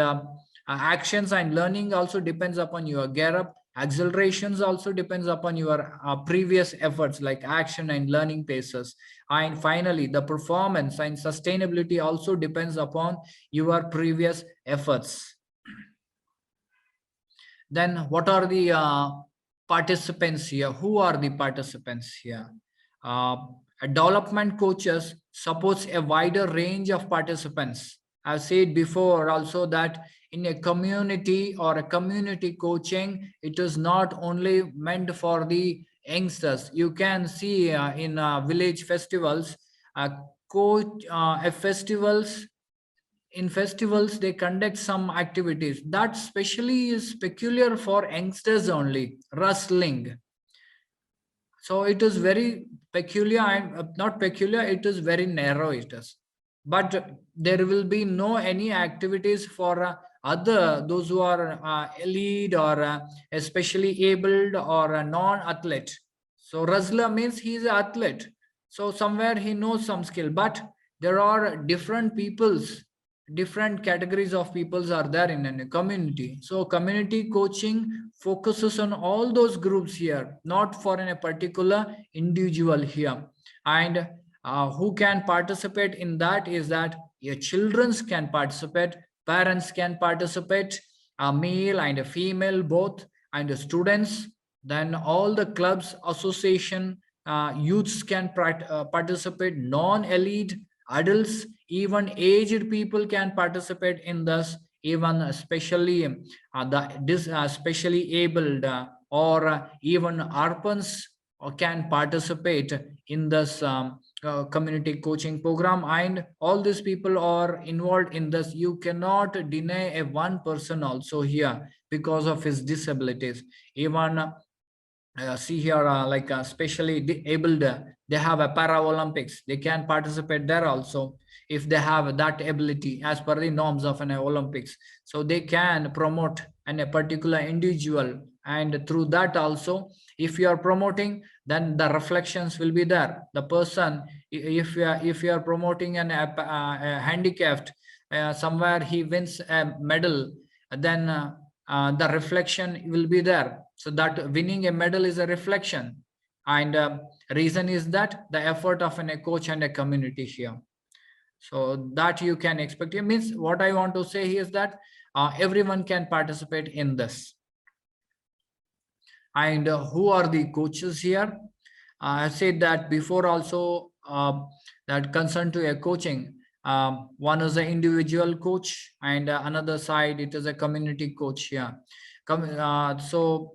actions and learning also depends upon your gear up. Accelerations also depends upon your previous efforts, like action and learning paces. And finally, the performance and sustainability also depends upon your previous efforts. Then what are the participants here? Who are the participants here? uh, Development coaches supports a wider range of participants. I've said before also that in a community or a community coaching, it is not only meant for the youngsters. You can see in village festivals, coach festivals in festivals they conduct some activities that specially is peculiar for youngsters only, wrestling. So it is very peculiar and not peculiar, it is very narrow it is. But there will be no any activities for other those who are elite or especially abled or a non-athlete. So wrestler means he is an athlete, so somewhere he knows some skill. But there are different peoples, different categories of peoples are there in a community. So community coaching focuses on all those groups here, not for a particular individual here. And who can participate in that is that your children can participate, parents can participate, a male and a female both, and the students, then all the clubs, association, youths can participate, non-elite, adults, even aged people can participate in this, even especially specially abled or even orphans can participate in this community coaching program. And all these people are involved in this. You cannot deny a one person also here because of his disabilities. Even see here like specially abled, they have a para olympics, they can participate there also if they have that ability as per the norms of an olympics. So they can promote a particular individual, and through that also, if you are promoting, then the reflections will be there. The person, if you are promoting a handicapped, somewhere he wins a medal, then the reflection will be there. So that winning a medal is a reflection, and reason is that the effort of a coach and a community here. So that you can expect. It means what I want to say here is that everyone can participate in this. And who are the coaches here? I said that before also, that concern to a coaching. One is an individual coach, and another side it is a community coach here. So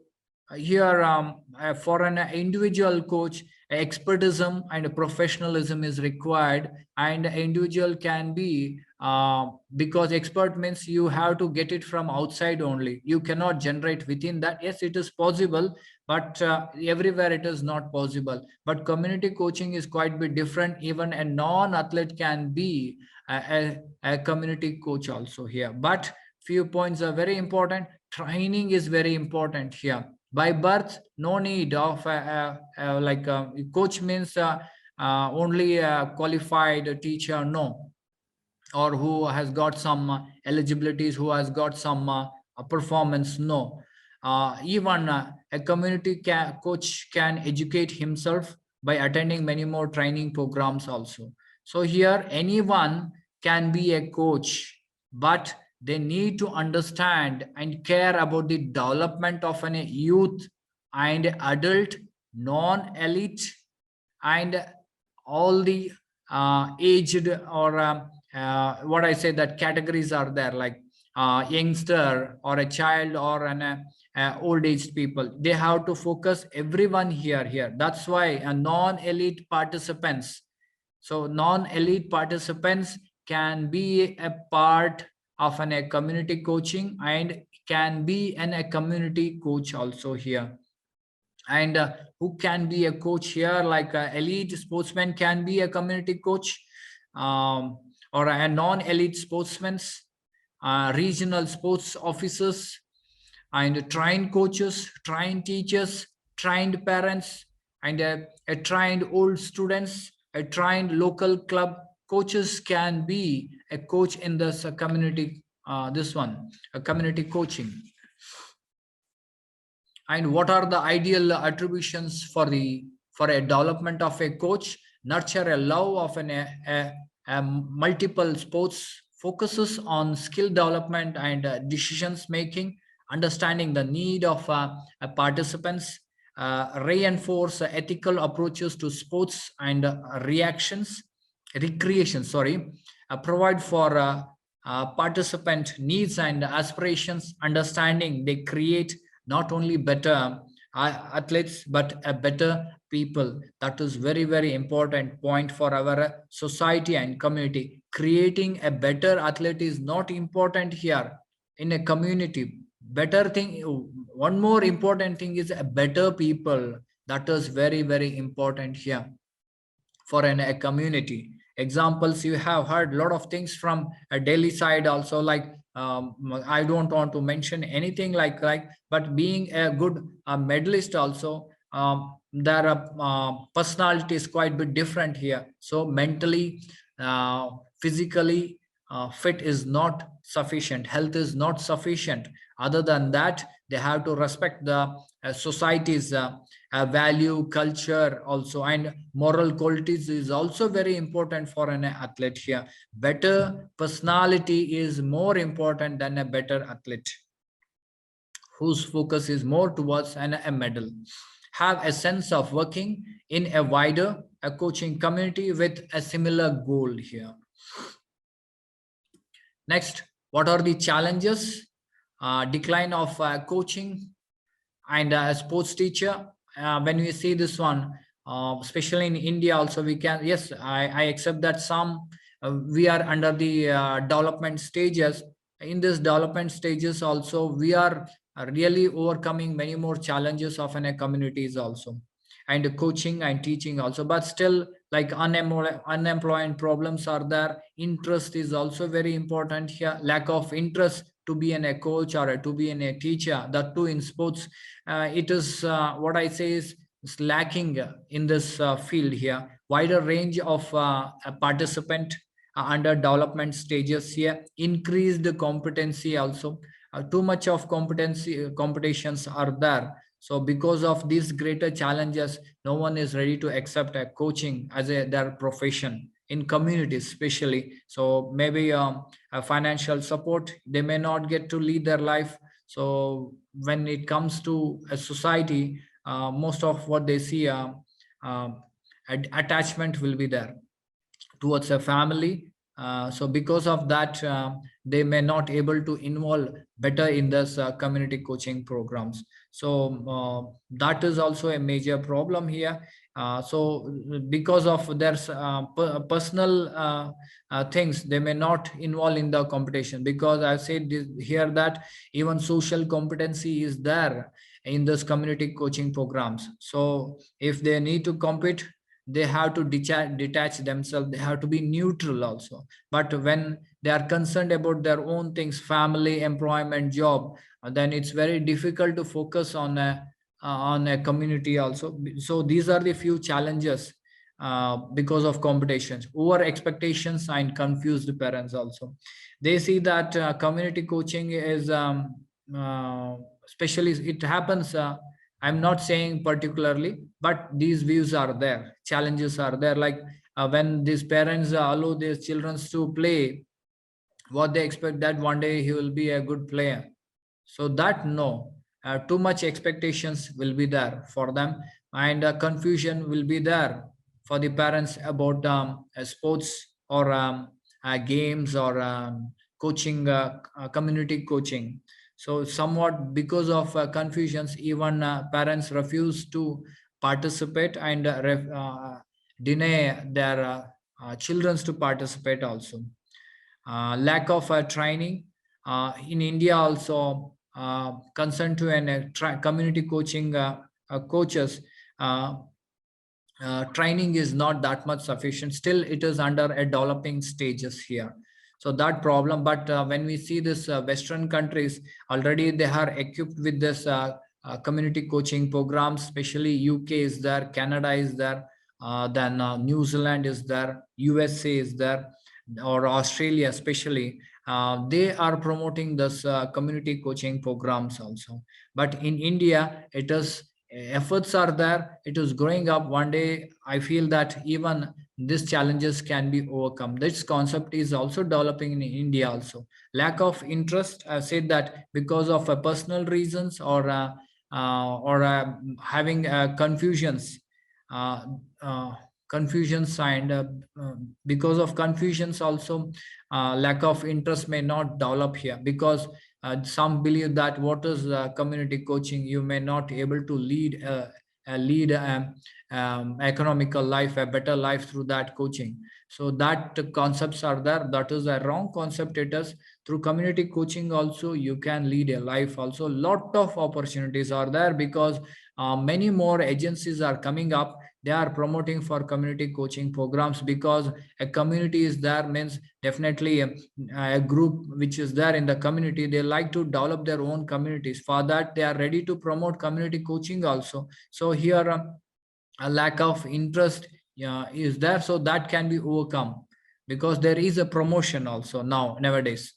here, for an individual coach, expertism and professionalism is required, and individual can be because expert means you have to get it from outside only, you cannot generate within that. Yes, it is possible, but everywhere it is not possible. But community coaching is quite bit different. Even a non-athlete can be a community coach also here. But few points are very important. Training is very important here. By birth, no need of like coach means only a qualified teacher, no, or who has got some eligibilities, who has got some performance, no. Even a community coach can educate himself by attending many more training programs also. So here anyone can be a coach, but they need to understand and care about the development of an youth and adult, non-elite, and all the aged or what I say, that categories are there, like youngster or a child or an old aged people. They have to focus everyone here. That's why non-elite participants. So non-elite participants can be a part of a community coaching and can be a community coach also here. And who can be a coach here, like elite sportsman can be a community coach, or a non-elite sportsmen, regional sports officers, and trained coaches, trained teachers, trained parents, and a trained old students, a trained local club coaches can be a coach in this community, this one, a community coaching. And what are the ideal attributions for a development of a coach? Nurture a love of a multiple sports, focuses on skill development and decisions making, understanding the need of participants, reinforce ethical approaches to sports and recreation, sorry, provide for participant needs and aspirations, understanding they create not only better athletes, but a better people. That is very, very important point for our society and community. Creating a better athlete is not important here in a community. Better thing, one more important thing is a better people. That is very, very important here for a community. Examples, you have heard a lot of things from a daily side also, like I don't want to mention anything like, but being a good medalist also, their personality is quite bit different here. So mentally, physically fit is not sufficient, health is not sufficient. Other than that, they have to respect the society's value, culture also, and moral qualities is also very important for an athlete here. Better personality is more important than a better athlete whose focus is more towards a medal. Have a sense of working in a wider a coaching community with a similar goal here. Next, what are the challenges? Decline of coaching and a sports teacher. When we see this one, especially in India also, we can, yes, I accept that some we are under the development stages. In this development stages also, we are really overcoming many more challenges of an communities also, and coaching and teaching also. But still, like unemployment problems are there. Interest is also very important here. Lack of interest to be a coach or to be a teacher, that too in sports, it is what I say is lacking in this field here. Wider range of a participant under development stages here. Increased competency also. Too much of competency competitions are there. So because of these greater challenges, no one is ready to accept a coaching as their profession in communities especially. So maybe a financial support, they may not get to lead their life. So when it comes to a society, most of what they see, um, attachment will be there towards a family. So because of that, they may not able to involve better in this community coaching programs. So that is also a major problem here. So because of their personal things, they may not involve in the competition, because I said here that even social competency is there in this community coaching programs. So if they need to compete, they have to detach themselves, they have to be neutral also. But when they are concerned about their own things, family, employment, job, then it's very difficult to focus on a community also. So these are the few challenges because of competitions, over expectations, and confused parents also. They see that community coaching is uh, especially it happens, I'm not saying particularly, but these views are there, challenges are there. Like when these parents allow their children to play, what they expect that one day he will be a good player. So that no, too much expectations will be there for them, and confusion will be there for the parents about sports or games or coaching, community coaching. So somewhat because of confusions, even parents refuse to participate, and deny their children to participate also. Lack of training in India also, concern to an community coaching coaches, uh, training is not that much sufficient. Still, it is under a developing stages here. So that problem. But when we see this Western countries, already they are equipped with this community coaching programs, especially UK is there, Canada is there, then New Zealand is there, USA is there, or Australia especially. They are promoting this community coaching programs also. But in India, it is efforts are there, it is growing up. One day I feel that even these challenges can be overcome. This concept is also developing in India also. Lack of interest, I said that because of personal reasons, or having confusions, uh, uh, confusions, and because of confusions also, lack of interest may not develop here, because Some believe that what is community coaching, you may not able to lead economical life, a better life through that coaching. So that concepts are there. That is a wrong concept. It is through community coaching also you can lead a life. Also, lot of opportunities are there because many more agencies are coming up. They are promoting for community coaching programs because a community is there means definitely a group which is there in the community, they like to develop their own communities. For that they are ready to promote community coaching also. So here a lack of interest is there, so that can be overcome because there is a promotion also now nowadays.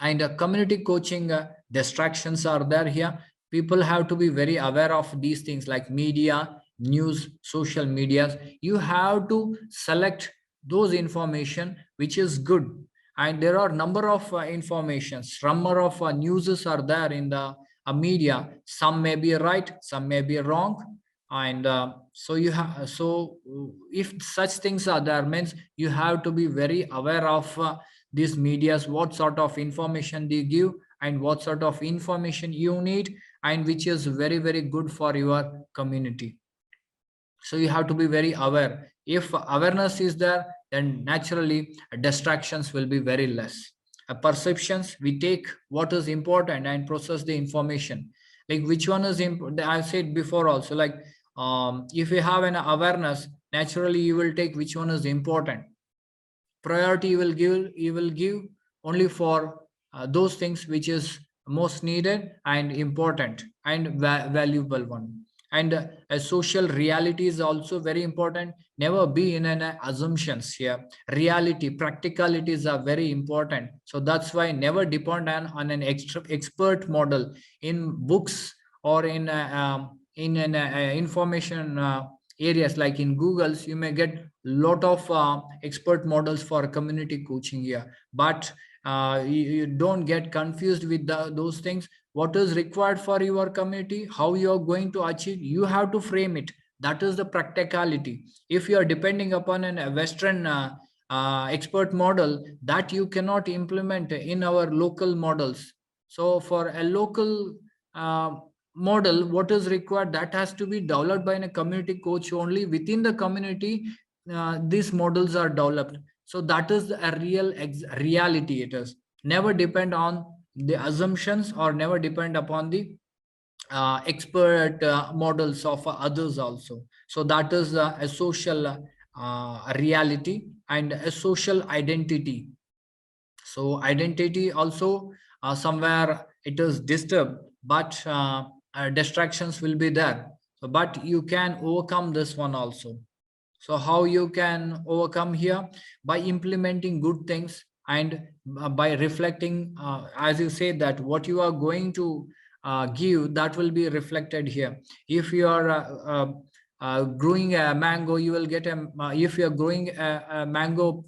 And community coaching distractions are there here. People have to be very aware of these things like media, news, social medias. You have to select those information which is good. And there are number of informations, number of newses are there in the media. Some may be right, some may be wrong. And so you have, so if such things are there means you have to be very aware of these medias, what sort of information they give and what sort of information you need and which is very very good for your community. So you have to be very aware. If awareness is there, then naturally distractions will be very less. Perceptions, we take what is important and process the information, like which one is important. I've said before also, like if you have an awareness, naturally you will take which one is important. Priority you will give only for those things which is most needed and important and valuable one. And a social reality is also very important. Never be in an assumptions here. Reality, practicalities are very important. So that's why never depend on an extra expert model in books or in an information areas like in Google's. You may get lot of expert models for community coaching here, but you don't get confused with those things. What is required for your community, how you are going to achieve, you have to frame it. That is the practicality. If you are depending upon a western expert model, that you cannot implement in our local models. So for a local uh, model, what is required, that has to be developed by a community coach only. Within the community these models are developed. So that is a reality. It is never depend on the assumptions or never depend upon the expert models of others also. So that is a social reality and a social identity. So identity also somewhere it is disturbed, but distractions will be there. So but you can overcome this one also. So how you can overcome here? By implementing good things and by reflecting, as you say, that what you are going to give, that will be reflected here. If you are growing a mango, you will get a if you are growing a mango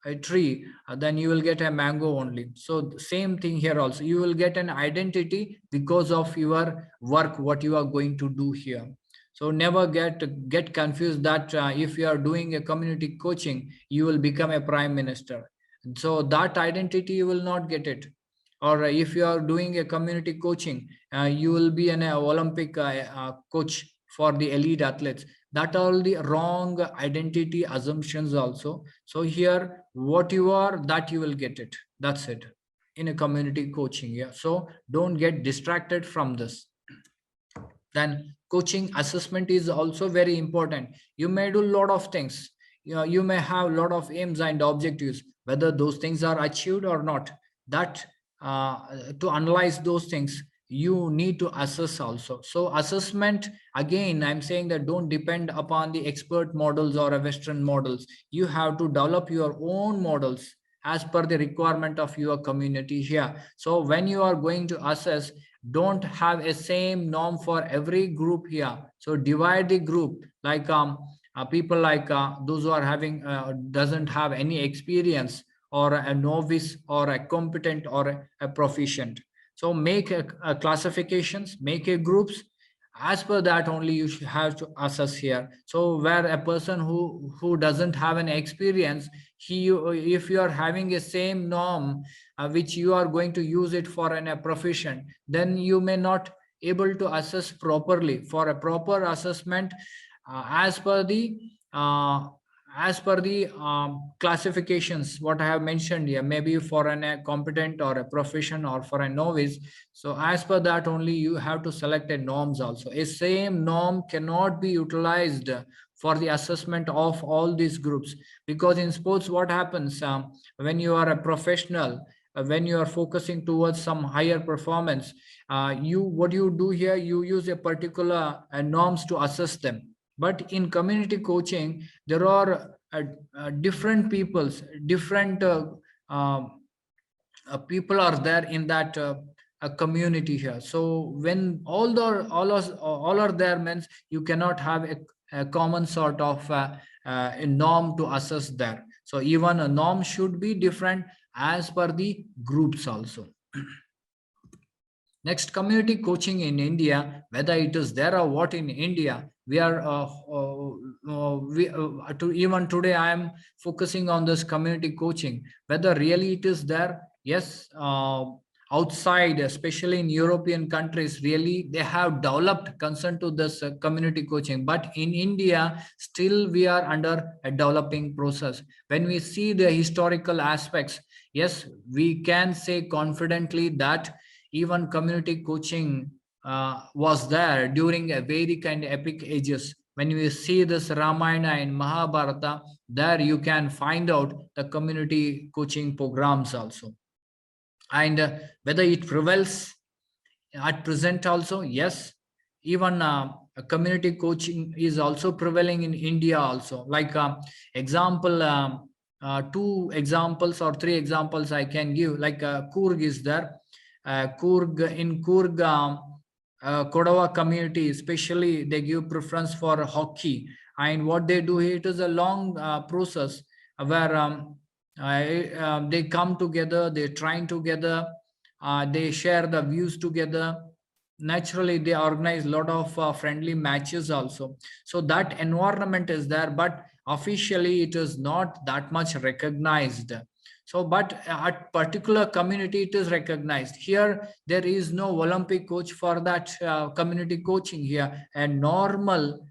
a tree, then you will get a mango only. So the same thing here also, you will get an identity because of your work, what you are going to do here. So never get confused that if you are doing a community coaching, you will become a prime minister. So that identity you will not get it. Or if you are doing a community coaching, you will be an Olympic coach for the elite athletes. That are all the wrong identity assumptions also. So here, what you are, that you will get it. That's it in a community coaching. Yeah. So don't get distracted from this. Then coaching assessment is also very important. You may do a lot of things. You may have a lot of aims and objectives. Whether those things are achieved or not, that to analyze those things, you need to assess also. So assessment, again, I'm saying that don't depend upon the expert models or a western models. You have to develop your own models as per the requirement of your community here. So when you are going to assess, don't have a same norm for every group here. So divide the group, like people like those who are having doesn't have any experience, or a novice, or a competent, or a proficient. So make a classifications, make a groups. As per that only you should have to assess here. So where a person who doesn't have an experience, If you are having a same norm which you are going to use it for a profession, then you may not able to assess properly. For a proper assessment, uh, as per the uh, classifications what I have mentioned here, maybe for a competent or a profession or for a novice, so as per that only you have to select a norms. Also a same norm cannot be utilized for the assessment of all these groups, because in sports what happens, when you are a professional, when you are focusing towards some higher performance, you what you do here, you use a particular norms to assess them. But in community coaching there are different peoples, different people are there in that a community here. So when all are there means you cannot have a common sort of a norm to assess there. So even a norm should be different as per the groups also. Next, community coaching in India, whether it is there or what in India, we are to even today I am focusing on this community coaching. Whether really it is there, yes. Outside, especially in European countries, really they have developed concern to this community coaching. But in India, still we are under a developing process. When we see the historical aspects, yes, we can say confidently that even community coaching was there during a very kind of epic ages. When we see this Ramayana and Mahabharata, there you can find out the community coaching programs also. And whether it prevails at present also, yes. Even community coaching is also prevailing in India also. Like example, two examples or three examples I can give. Like Coorg is there. Coorg, Kodava community, especially they give preference for hockey. And what they do here, it is a long process where they come together, they train together, they share the views together. Naturally they organize a lot of friendly matches also. So that environment is there, but officially it is not that much recognized. So but at particular community it is recognized. Here there is no Olympic coach for that community coaching. Here a normal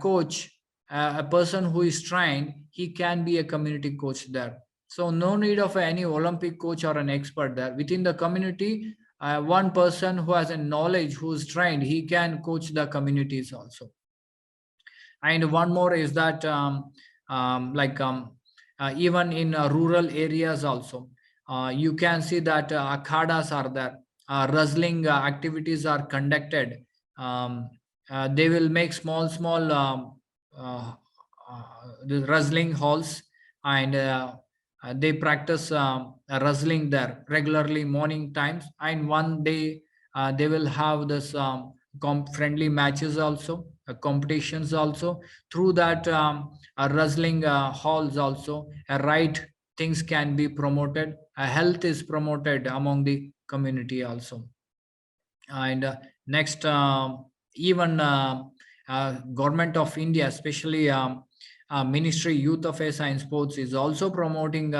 coach, a person who is trained, he can be a community coach there. So no need of any Olympic coach or an expert there. Within the community, one person who has a knowledge, who is trained, he can coach the communities also. And one more is that like even in rural areas also, you can see that akhadas are there, wrestling activities are conducted. They will make small uh, the wrestling halls, and they practice wrestling there regularly morning times. And one day they will have this friendly matches also, competitions also. Through that wrestling halls also, right things can be promoted, health is promoted among the community also. And next, even government of India, especially Ministry Youth Affairs and Sports, is also promoting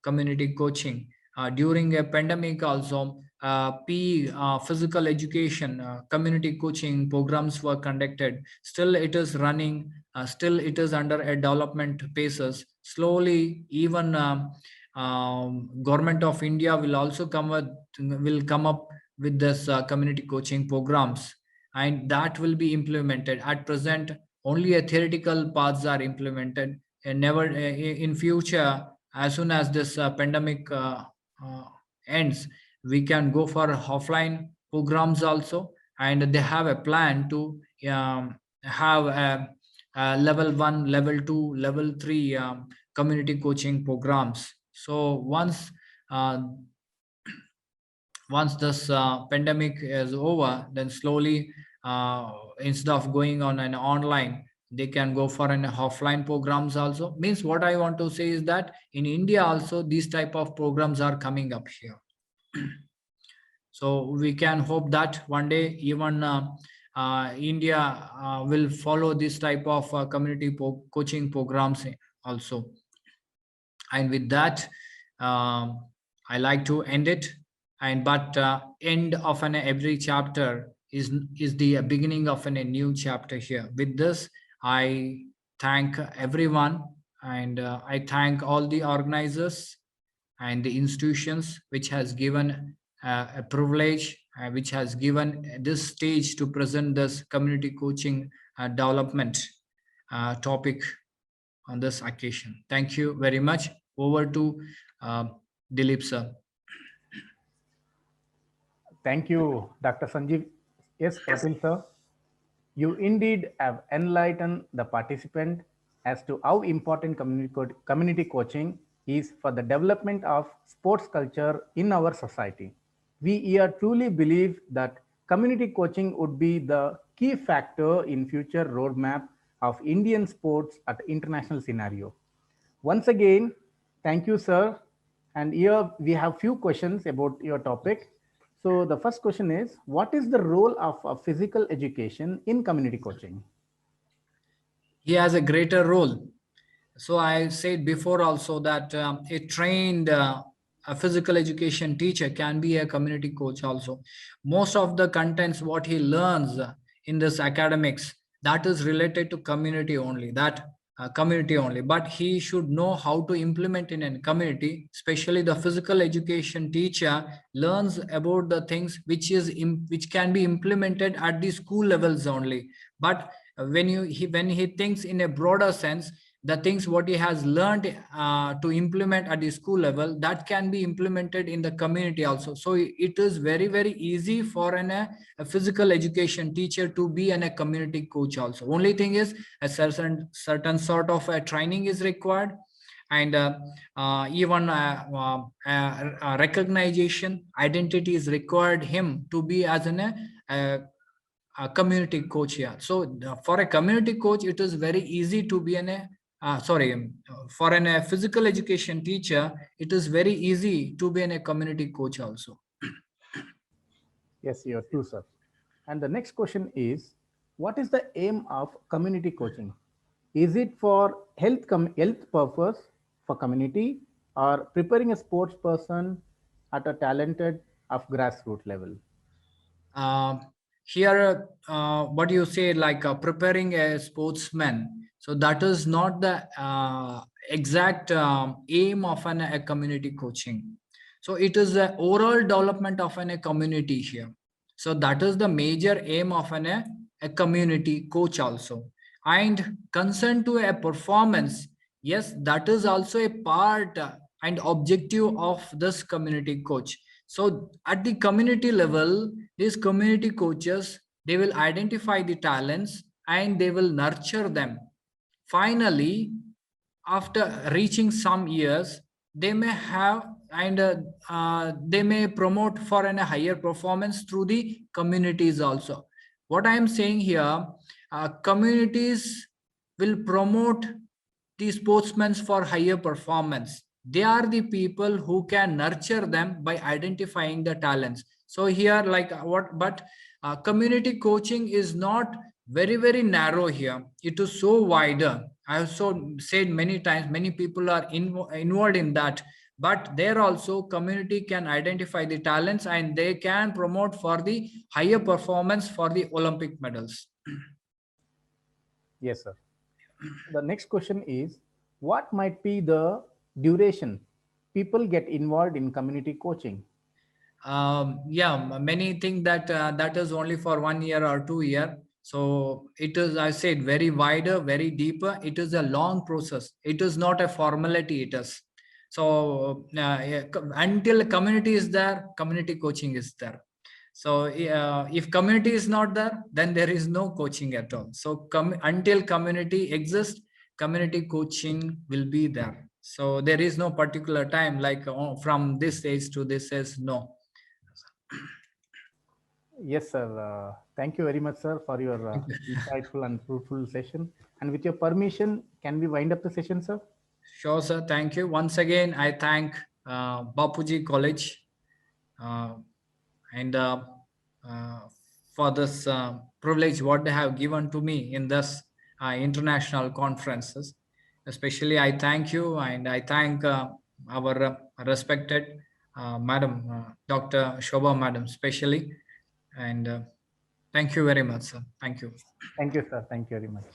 community coaching. During a pandemic also, physical education, community coaching programs were conducted. Still it is running, still it is under a development phases. Slowly even government of India will also come up with this community coaching programs, and that will be implemented. At present only a theoretical paths are implemented, and never in future, as soon as this pandemic uh, ends, we can go for offline programs also. And they have a plan to have a level 1, level 2, level 3 community coaching programs. So uh, once this pandemic is over, then slowly, instead of going on an online, they can go for an offline programs also. Means what I want to say is that in India also these type of programs are coming up here. So we can hope that one day even India will follow this type of community coaching programs also. And with that, um, I like to end it. And but end of an every chapter is the beginning of a new chapter here. With this, I thank everyone, and I thank all the organizers and the institutions which has given a privilege, which has given this stage to present this community coaching development topic on this occasion. Thank you very much. Over to uh, Dilip sir. Thank you, Dr. Sanjeev S Patil, sir. You indeed have enlightened the participant as to how important community coaching is for the development of sports culture in our society. We here truly believe that community coaching would be the key factor in future roadmap of Indian sports at international scenario. Once again, thank you, sir. And here we have few questions about your topic. So the first question is, what is the role of physical education in community coaching? He has a greater role. So I said before also that a trained a physical education teacher can be a community coach also. Most of the contents what he learns in this academics, that is related to community only, that community only, but he should know how to implement in a community. Especially the physical education teacher learns about the things which can be implemented at the school levels only. But when he thinks in a broader sense, the things what he has learned to implement at the school level, that can be implemented in the community also. So it is very very easy for a physical education teacher to be a community coach also. Only thing is a certain sort of training is required, and even recognition identity is required him to be as a community coach here. So for a community coach, it is very easy to be for a physical education teacher, it is very easy to be a community coach also. Yes, you're true, sir. And the next question is, what is the aim of community coaching? Is it for health purpose for community or preparing a sports person at a talented of grassroots level? uh, Here what you say, like preparing a sportsman, so that is not the exact aim of a community coaching. So it is the overall development of a community here. So that is the major aim of a community coach also. And concern to a performance, yes, that is also a part and objective of this community coach. So at the community level, these community coaches, they will identify the talents and they will nurture them. Finally, after reaching some years, they may have and they may promote for a higher performance through the communities also. What I am saying here, communities will promote the sportsmen for higher performance. They are the people who can nurture them by identifying the talents. So here, like what, but community coaching is not very very narrow here. It is so wider. I have so said many times, many people are involved in that, but there also community can identify the talents and they can promote for the higher performance for the Olympic medals. Yes, sir. The next question is, what might be the duration people get involved in community coaching? Yeah, many think that that is only for 1 year or 2 year. So it is, I said, very wider, very deeper. It is a long process. It is not a formality. It is. So yeah, until community is there, community coaching is there. So if community is not there, then there is no coaching at all. So until community exists, community coaching will be there. So there is no particular time like from this age to this age. No. Yes, sir. Thank you very much, sir, for your insightful and fruitful session. And with your permission, can we wind up the session, sir? Sure, sir. Thank you. Once again, I thank Bapuji College uh, and uh, for this privilege what they have given to me in this international conferences. Especially, I thank you and I thank our respected Madam, Dr. Shobha Madam, especially. And thank you very much, sir. Thank you. Thank you, sir. Thank you very much.